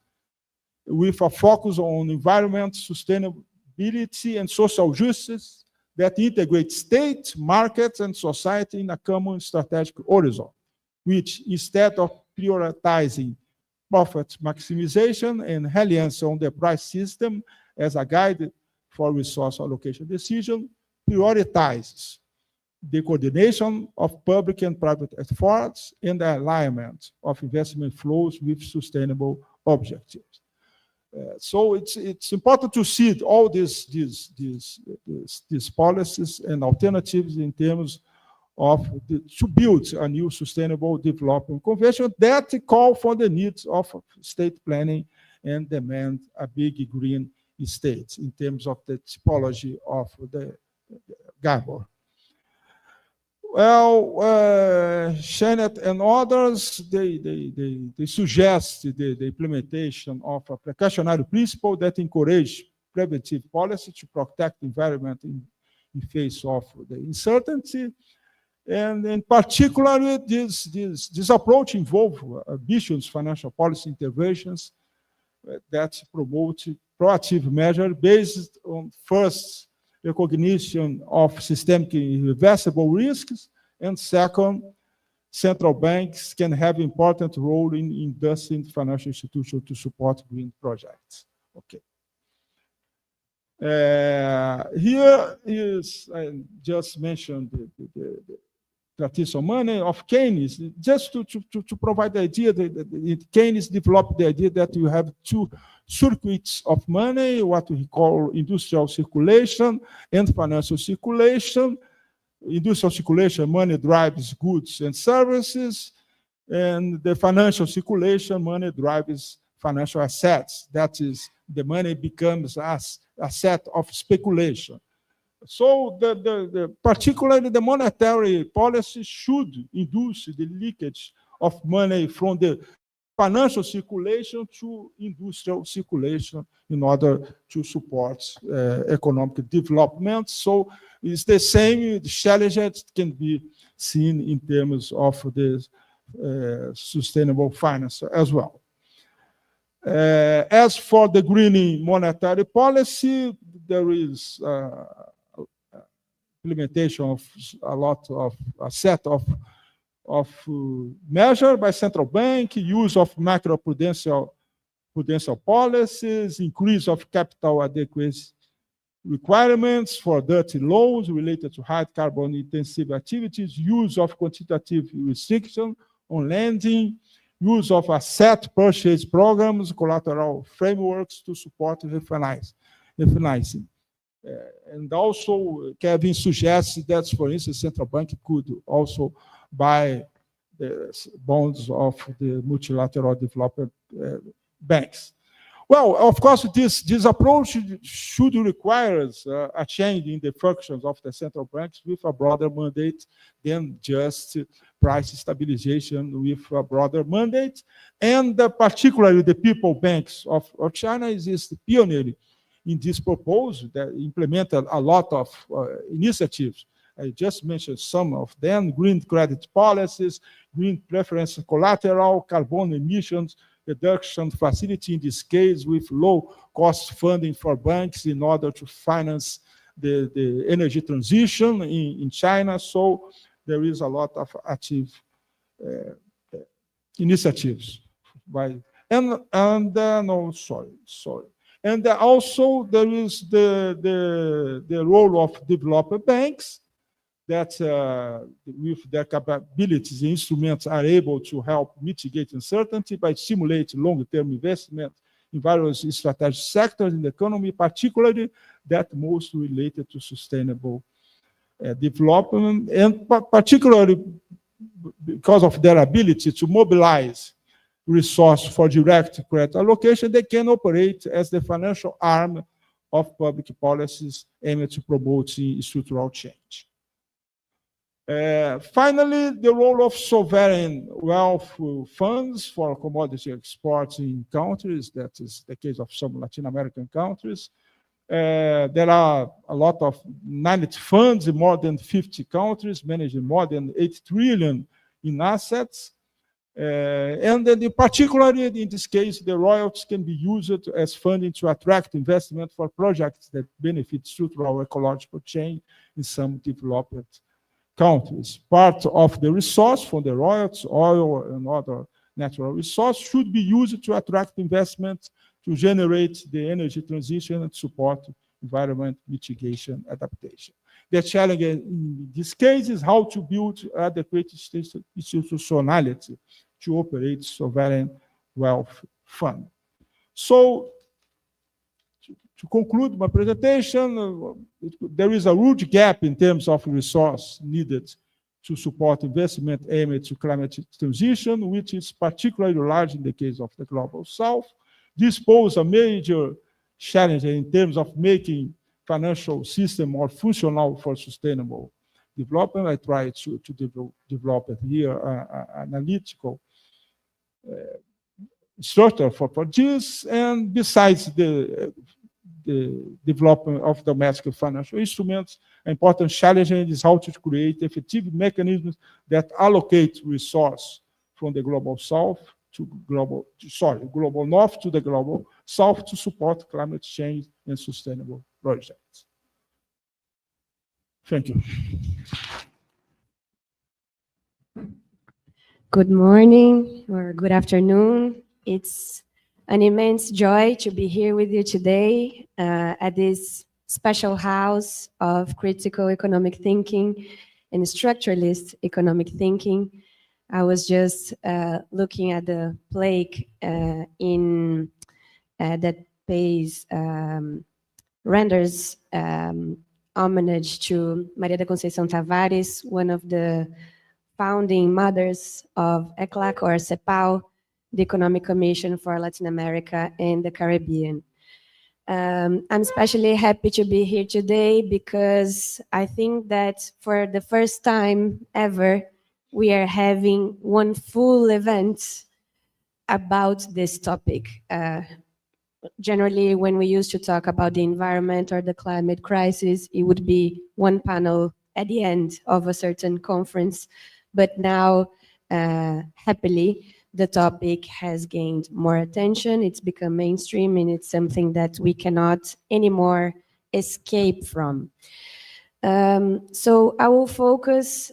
Speaker 4: with a focus on environment, sustainability, and social justice that integrate state, markets, and society in a common strategic horizon, which instead of prioritizing profit maximization and reliance on the price system as a guide for resource allocation decision, prioritizes the coordination of public and private efforts and the alignment of investment flows with sustainable objectives. So it's important to see all these policies and alternatives in terms of to build a new sustainable development convention that call for the needs of state planning and demand a big green state in terms of the typology of the Gabor. Well, Shannon and others, they suggest the implementation of a precautionary principle that encourage preventive policy to protect the environment in face of the uncertainty. And in particular, this approach involves ambitious financial policy interventions that promote proactive measures based on first recognition of systemic irreversible risks, and second, central banks can have an important role in inducing financial institutions to support green projects. Okay. Here is, I just mentioned the traditional money of Keynes, just to provide the idea that Keynes developed the idea that you have two circuits of money, what we call industrial circulation and financial circulation. Industrial circulation, money drives goods and services, and the financial circulation, money drives financial assets. That is, the money becomes a asset of speculation. So particularly the monetary policy should induce the leakage of money from the financial circulation to industrial circulation in order to support economic development. So it's the same challenge that can be seen in terms of the sustainable finance as well. As for the greening monetary policy, there is implementation of a set of measures by central bank, use of macroprudential policies, increase of capital adequacy requirements for dirty loans related to high carbon intensive activities, use of quantitative restriction on lending, use of asset purchase programs, collateral frameworks to support refinancing. And also, Kevin suggests that, for instance, central bank could also buy the bonds of the multilateral development banks. Well, of course, this approach should require a change in the functions of the central banks with a broader mandate than just price stabilization with a broader mandate. And particularly the people banks of China is the pioneer in this proposal that implemented a lot of initiatives. I just mentioned some of them: green credit policies, green preference collateral, carbon emissions reduction facility, in this case with low-cost funding for banks in order to finance the energy transition in China. So there is a lot of active initiatives. And also there is the role of development banks that with their capabilities and instruments are able to help mitigate uncertainty by stimulating long-term investment in various strategic sectors in the economy, particularly that most related to sustainable development, and particularly because of their ability to mobilize resources for direct credit allocation, they can operate as the financial arm of public policies aimed to promote structural change. Finally, the role of sovereign wealth funds for commodity exports in countries, that is the case of some Latin American countries. There are a lot of managed funds in more than 50 countries, managing more than 8 trillion in assets. And then particularly in this case, the royalties can be used as funding to attract investment for projects that benefit structural ecological change in some developed countries. Part of the resource from the royalties, oil and other natural resources should be used to attract investments to generate the energy transition and support environment mitigation adaptation. The challenge in this case is how to build adequate institutionality to operate sovereign wealth fund. So, to conclude my presentation, there is a huge gap in terms of resource needed to support investment aimed to climate transition, which is particularly large in the case of the Global South. This poses a major challenge in terms of making financial system more functional for sustainable development. I try to develop it here, analytical structure for this, and besides the development of domestic financial instruments, an important challenge is how to create effective mechanisms that allocate resource from the global south to global north to the global south to support climate change and sustainable projects. Thank you.
Speaker 5: Good morning or good afternoon. It's an immense joy to be here with you today at this special house of critical economic thinking and structuralist economic thinking. I was just looking at the plaque that renders homage to Maria da Conceição Tavares, one of the founding mothers of ECLAC or CEPAL, the Economic Commission for Latin America and the Caribbean. I'm especially happy to be here today because I think that for the first time ever, we are having one full event about this topic. Generally, when we used to talk about the environment or the climate crisis, it would be one panel at the end of a certain conference. But now, happily, the topic has gained more attention. It's become mainstream, and it's something that we cannot anymore escape from. So I will focus.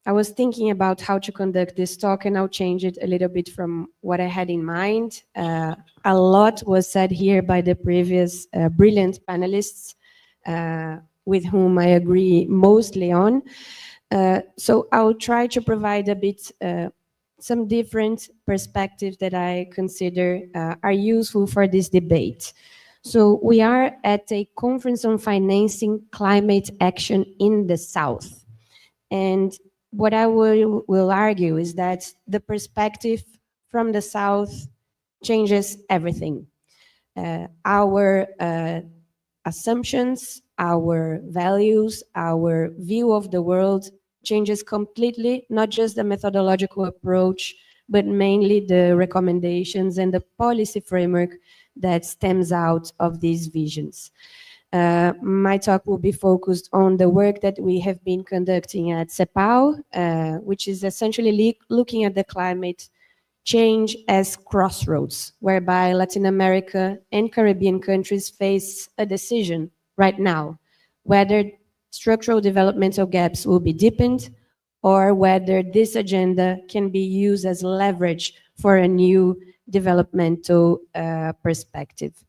Speaker 5: I was thinking about how to conduct this talk, and I'll change it a little bit from what I had in mind. A lot was said here by the previous brilliant panelists, with whom I agree mostly on. So I'll try to provide a bit some different perspectives that I consider are useful for this debate. So we are at a conference on financing climate action in the South. And what I will argue is that the perspective from the South changes everything. Our assumptions, our values, our view of the world changes completely, not just the methodological approach, but mainly the recommendations and the policy framework that stems out of these visions. My talk will be focused on the work that we have been conducting at CEPAL, which is essentially looking at the climate change as crossroads, whereby Latin America and Caribbean countries face a decision right now, whether structural developmental gaps will be deepened or whether this agenda can be used as leverage for a new developmental perspective.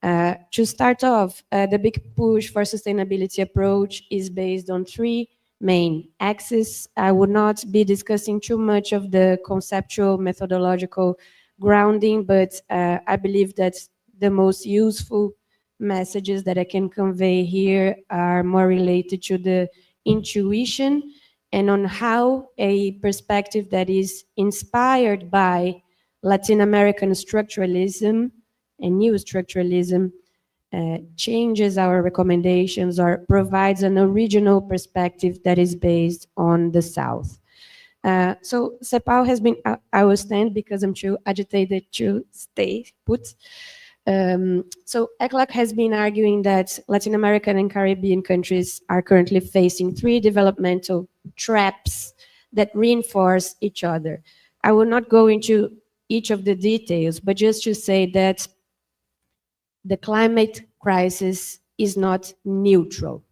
Speaker 5: To start off, the big push for sustainability approach is based on three main axes. I would not be discussing too much of the conceptual methodological grounding, but I believe that the most useful messages that I can convey here are more related to the intuition and on how a perspective that is inspired by Latin American structuralism and new structuralism changes our recommendations or provides an original perspective that is based on the South. So CEPAL has been, I will stand because I'm too agitated to stay put. So ECLAC has been arguing that Latin American and Caribbean countries are currently facing three developmental traps that reinforce each other. I will not go into each of the details, but just to say that the climate crisis is not neutral.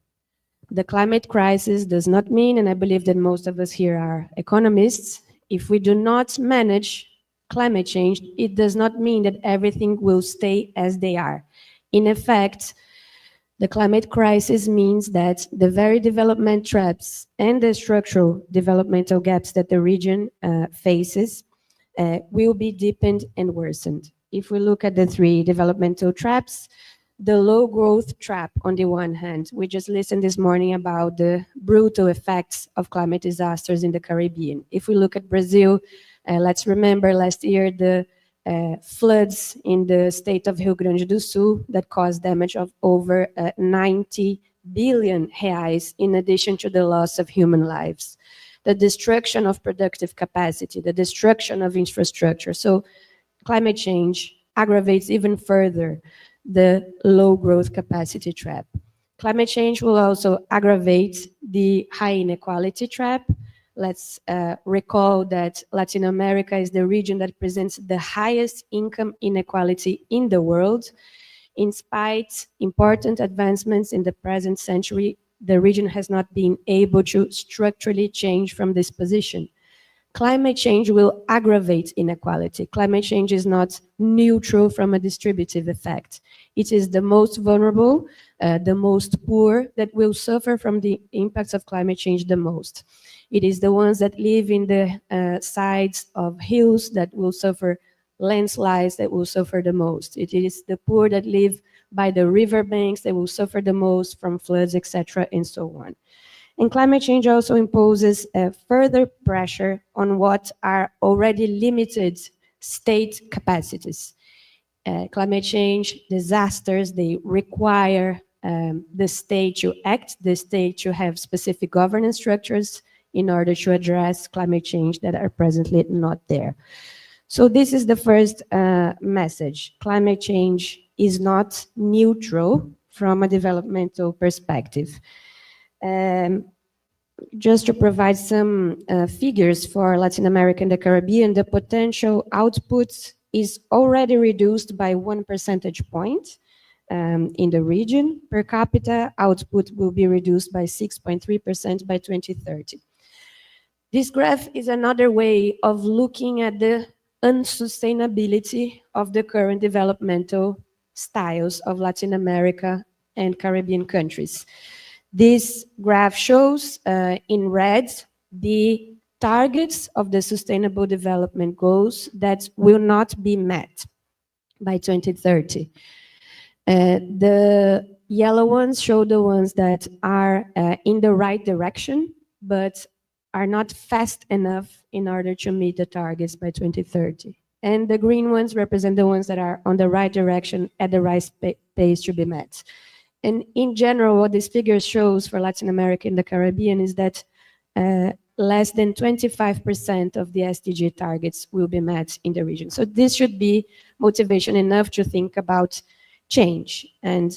Speaker 5: The climate crisis does not mean, and I believe that most of us here are economists, if we do not manage climate change, it does not mean that everything will stay as they are. In effect, the climate crisis means that the very development traps and the structural developmental gaps that the region faces will be deepened and worsened. If we look at the three developmental traps, the low growth trap on the one hand, we just listened this morning about the brutal effects of climate disasters in the Caribbean. If we look at Brazil, let's remember last year the floods in the state of Rio Grande do Sul that caused damage of over 90 billion reais, in addition to the loss of human lives. The destruction of productive capacity, the destruction of infrastructure. So climate change aggravates even further the low growth capacity trap. Climate change will also aggravate the high inequality trap. Let's recall that Latin America is the region that presents the highest income inequality in the world. In spite important advancements in the present century, the region has not been able to structurally change from this position. Climate change will aggravate inequality. Climate change is not neutral from a distributive effect. It is the most vulnerable, the most poor that will suffer from the impacts of climate change the most. It is the ones that live in the sides of hills that will suffer landslides that will suffer the most. It is the poor that live by the riverbanks that will suffer the most from floods, etc., and so on. And climate change also imposes further pressure on what are already limited state capacities. Climate change disasters, they require the state to act, the state to have specific governance structures in order to address climate change that are presently not there. So this is the first message. Climate change is not neutral from a developmental perspective. Just to provide some figures for Latin America and the Caribbean, the potential output is already reduced by 1 percentage point in the region. Per capita output will be reduced by 6.3% by 2030. This graph is another way of looking at the unsustainability of the current developmental styles of Latin America and Caribbean countries. This graph shows in red the targets of the Sustainable Development Goals that will not be met by 2030. The yellow ones show the ones that are in the right direction, but are not fast enough in order to meet the targets by 2030. And the green ones represent the ones that are on the right direction at the right pace to be met. And in general, what this figure shows for Latin America and the Caribbean is that less than 25% of the SDG targets will be met in the region. So this should be motivation enough to think about change. And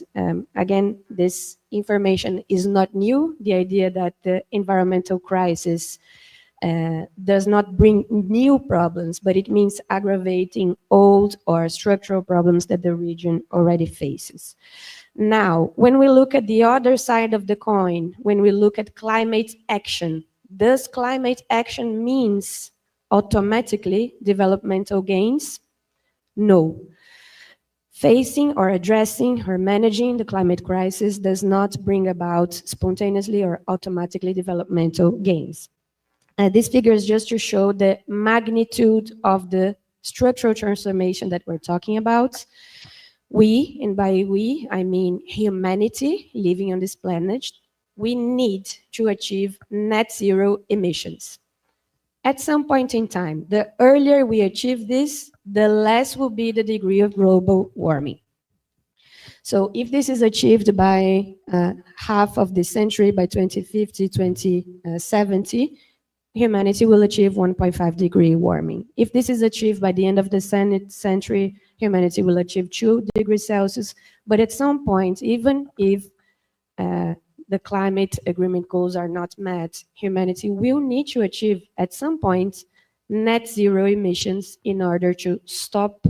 Speaker 5: again, this information is not new. The idea that the environmental crisis does not bring new problems, but it means aggravating old or structural problems that the region already faces. Now, when we look at the other side of the coin, when we look at climate action, does climate action means automatically developmental gains? No. Facing or addressing or managing the climate crisis does not bring about spontaneously or automatically developmental gains. This figure is just to show the magnitude of the structural transformation that we're talking about. We, and by we, I mean humanity living on this planet, we need to achieve net zero emissions. At some point in time, the earlier we achieve this, the less will be the degree of global warming. So if this is achieved by half of the century, by 2050, 2070, humanity will achieve 1.5 degree warming. If this is achieved by the end of the century, humanity will achieve 2 degrees Celsius. But at some point, even if the climate agreement goals are not met, humanity will need to achieve at some point net zero emissions in order to stop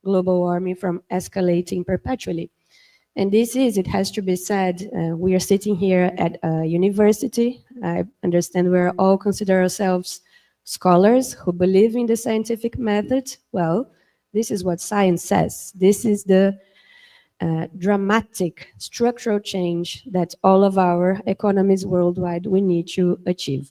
Speaker 5: global warming from escalating perpetually. And this is, it has to be said, we are sitting here at a university. I understand we're all consider ourselves scholars who believe in the scientific method. Well, this is what science says. This is the dramatic structural change that all of our economies worldwide we need to achieve.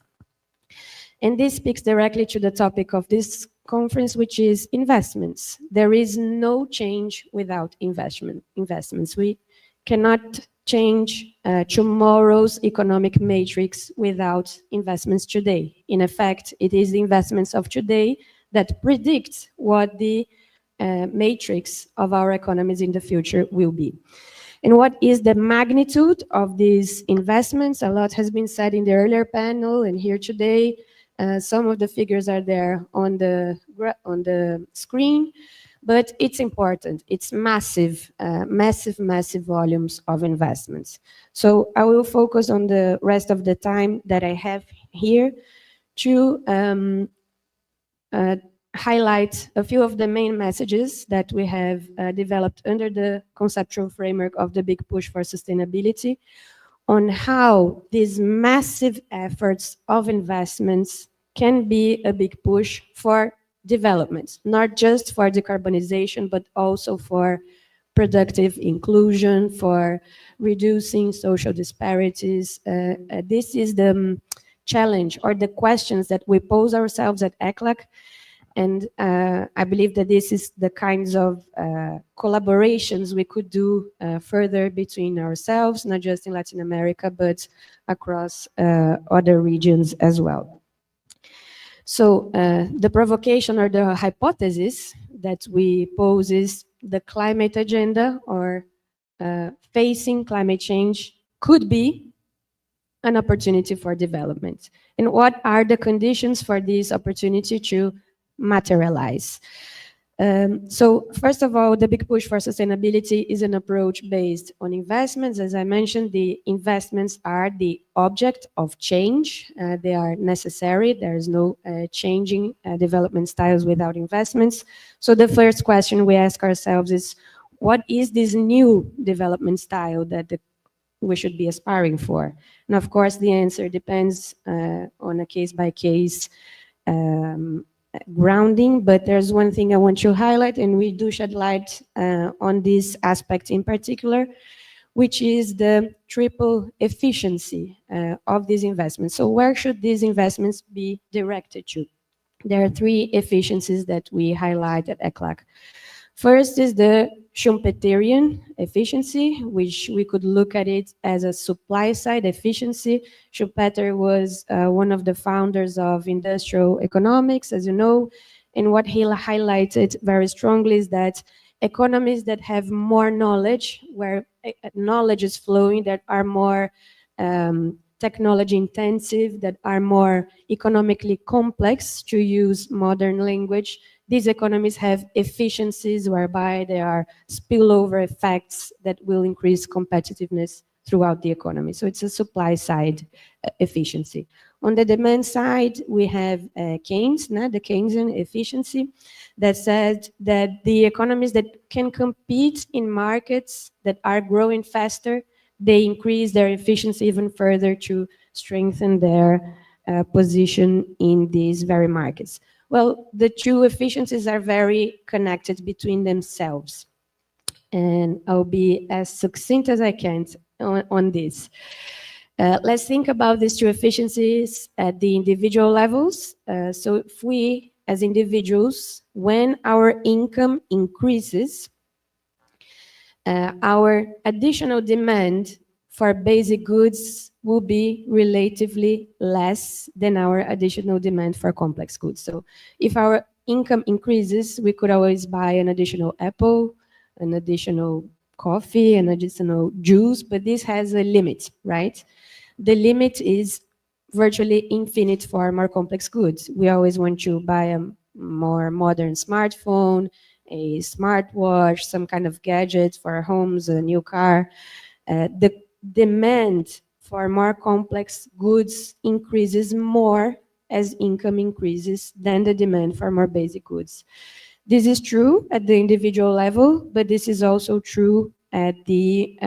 Speaker 5: And this speaks directly to the topic of this conference, which is investments. There is no change without investments. We cannot change tomorrow's economic matrix without investments today. In effect, it is the investments of today that predict what the matrix of our economies in the future will be. And what is the magnitude of these investments? A lot has been said in the earlier panel and here today. Some of the figures are there on the screen, but it's important. It's massive, massive volumes of investments. So I will focus on the rest of the time that I have here to highlight a few of the main messages that we have developed under the conceptual framework of the big push for sustainability on how these massive efforts of investments can be a big push for development, not just for decarbonization, but also for productive inclusion, for reducing social disparities. This is the challenge or the questions that we pose ourselves at ECLAC. And I believe that this is the kinds of collaborations we could do further between ourselves, not just in Latin America, but across other regions as well. So the provocation or the hypothesis that we pose is the climate agenda or facing climate change could be an opportunity for development. And what are the conditions for this opportunity to materialize? So first of all, the big push for sustainability is an approach based on investments. As I mentioned, the investments are the object of change. They are necessary. There is no changing development styles without investments. So the first question we ask ourselves is, what is this new development style that we should be aspiring for? And of course, the answer depends on a case-by-case grounding, but there's one thing I want to highlight, and we do shed light on this aspect in particular, which is the triple efficiency of these investments. So where should these investments be directed to? There are three efficiencies that we highlight at ECLAC. First is the Schumpeterian efficiency, which we could look at it as a supply side efficiency. Schumpeter was one of the founders of industrial economics, as you know, and what he highlighted very strongly is that economies that have more knowledge, where knowledge is flowing, that are more technology intensive, that are more economically complex, to use modern language, these economies have efficiencies whereby there are spillover effects that will increase competitiveness throughout the economy. So it's a supply side efficiency. On the demand side, we have Keynes, the Keynesian efficiency, that said that the economies that can compete in markets that are growing faster, they increase their efficiency even further to strengthen their position in these very markets. Well, the two efficiencies are very connected between themselves. And I'll be as succinct as I can on this. Let's think about these two efficiencies at the individual levels. So if we, as individuals, when our income increases, our additional demand for basic goods will be relatively less than our additional demand for complex goods. So if our income increases, we could always buy an additional apple, an additional coffee, an additional juice, but this has a limit, right? The limit is virtually infinite for more complex goods. We always want to buy a more modern smartphone, a smartwatch, some kind of gadget for our homes, a new car. The demand for more complex goods increases more as income increases than the demand for more basic goods. This is true at the individual level, but this is also true at the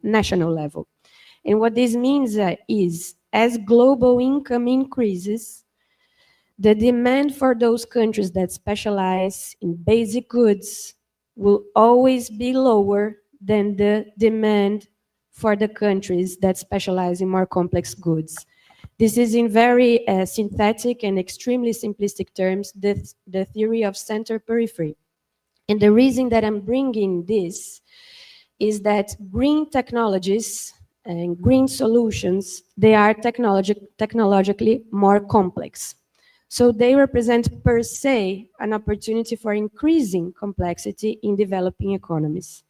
Speaker 5: national level. And what this means is, as global income increases, the demand for those countries that specialize in basic goods will always be lower than the demand for the countries that specialize in more complex goods. This is in very synthetic and extremely simplistic terms, the theory of center periphery. And the reason that I'm bringing this is that green technologies and green solutions, they are technologically more complex. So they represent per se an opportunity for increasing complexity in developing economies.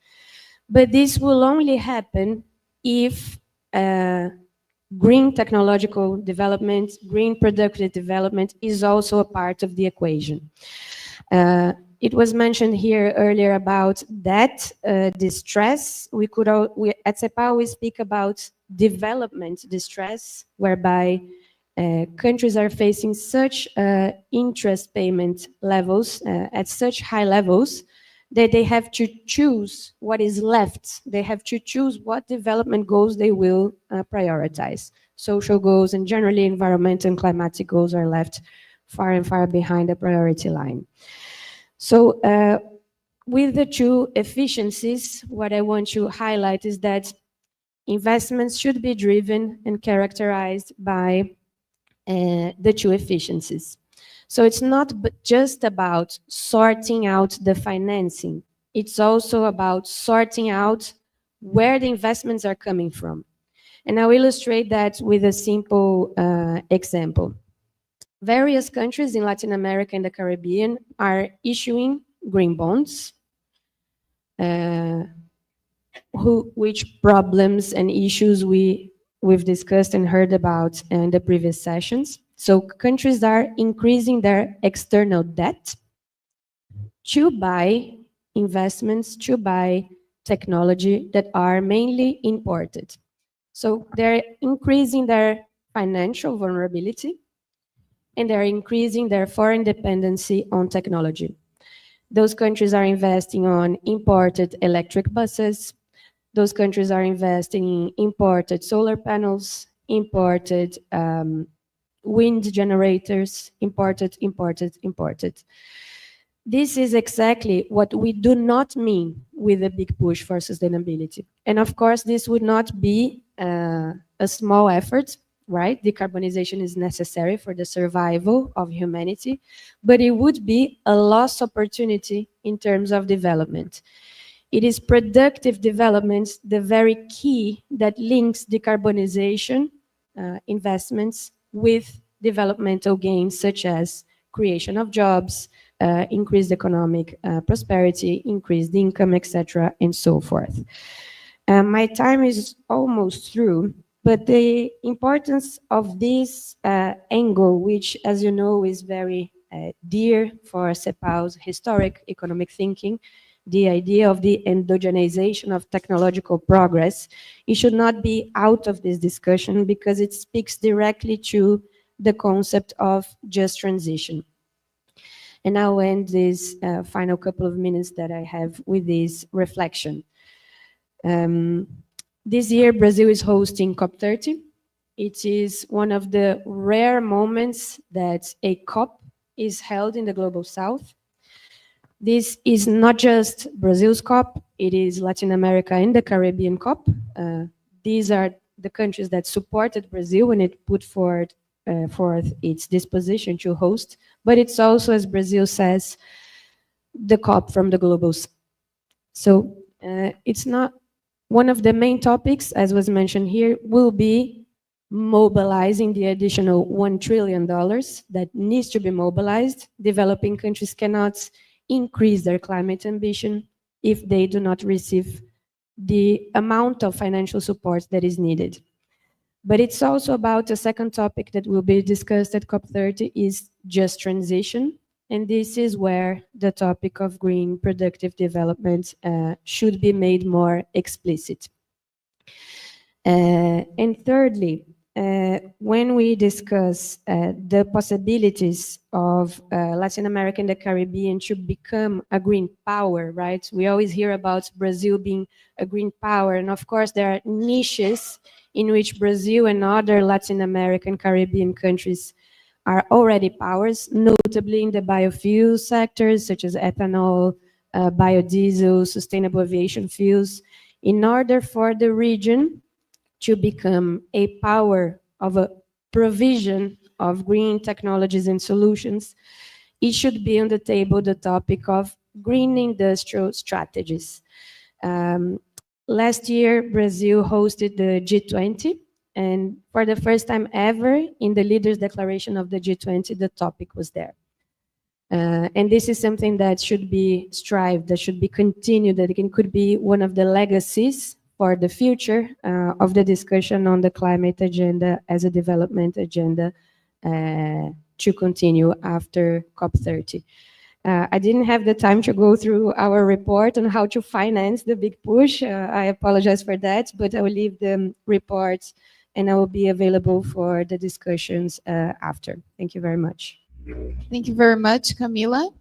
Speaker 5: But this will only happen if green technological development, green productive development is also a part of the equation. It was mentioned here earlier about that distress. We at CEPAL we speak about development distress, whereby countries are facing such interest payment levels at such high levels that they have to choose what is left. They have to choose what development goals they will prioritize. Social goals and generally environmental and climatic goals are left far and far behind the priority line. So with the two efficiencies, what I want to highlight is that investments should be driven and characterized by the two efficiencies. So it's not just about sorting out the financing. It's also about sorting out where the investments are coming from. And I'll illustrate that with a simple example. Various countries in Latin America and the Caribbean are issuing green bonds, which problems and issues we've discussed and heard about in the previous sessions. So countries are increasing their external debt to buy investments, to buy technology that are mainly imported. So they're increasing their financial vulnerability and they're increasing their foreign dependency on technology. Those countries are investing on imported electric buses. Those countries are investing in imported solar panels, imported wind generators, imported. This is exactly what we do not mean with a big push for sustainability. And of course, this would not be a small effort, right? Decarbonization is necessary for the survival of humanity, but it would be a lost opportunity in terms of development. It is productive development, the very key that links decarbonization investments with developmental gains, such as creation of jobs, increased economic prosperity, increased income, etc., and so forth. My time is almost through, but the importance of this angle, which, as you know, is very dear for CEPAL's historic economic thinking, the idea of the endogenization of technological progress, it should not be out of this discussion because it speaks directly to the concept of just transition. And I'll end this final couple of minutes that I have with this reflection. This year, Brazil is hosting COP30. It is one of the rare moments that a COP is held in the Global South. This is not just Brazil's COP, it is Latin America and the Caribbean COP. These are the countries that supported Brazil when it put forth its disposition to host, but it's also, as Brazil says, the COP from the Global South. So it's not one of the main topics, as was mentioned here, will be mobilizing the additional $1 trillion that needs to be mobilized. Developing countries cannot increase their climate ambition if they do not receive the amount of financial support that is needed. But it's also about a second topic that will be discussed at COP30 is just transition. And this is where the topic of green productive development should be made more explicit. And thirdly, when we discuss the possibilities of Latin America and the Caribbean to become a green power, right? We always hear about Brazil being a green power, and of course there are niches in which Brazil and other Latin American Caribbean countries are already powers, notably in the biofuel sectors such as ethanol, biodiesel, sustainable aviation fuels. In order for the region to become a power of a provision of green technologies and solutions, it should be on the table the topic of green industrial strategies. Last year, Brazil hosted the G20, and for the first time ever in the leaders' declaration of the G20, the topic was there. And this is something that should be strived, that should be continued, that it could be one of the legacies for the future of the discussion on the climate agenda as a development agenda to continue after COP30. I didn't have the time to go through our report on how to finance the big push. I apologize for that, but I will leave the reports and I will be available for the discussions after. Thank you very much.
Speaker 1: Thank you very much, Camila.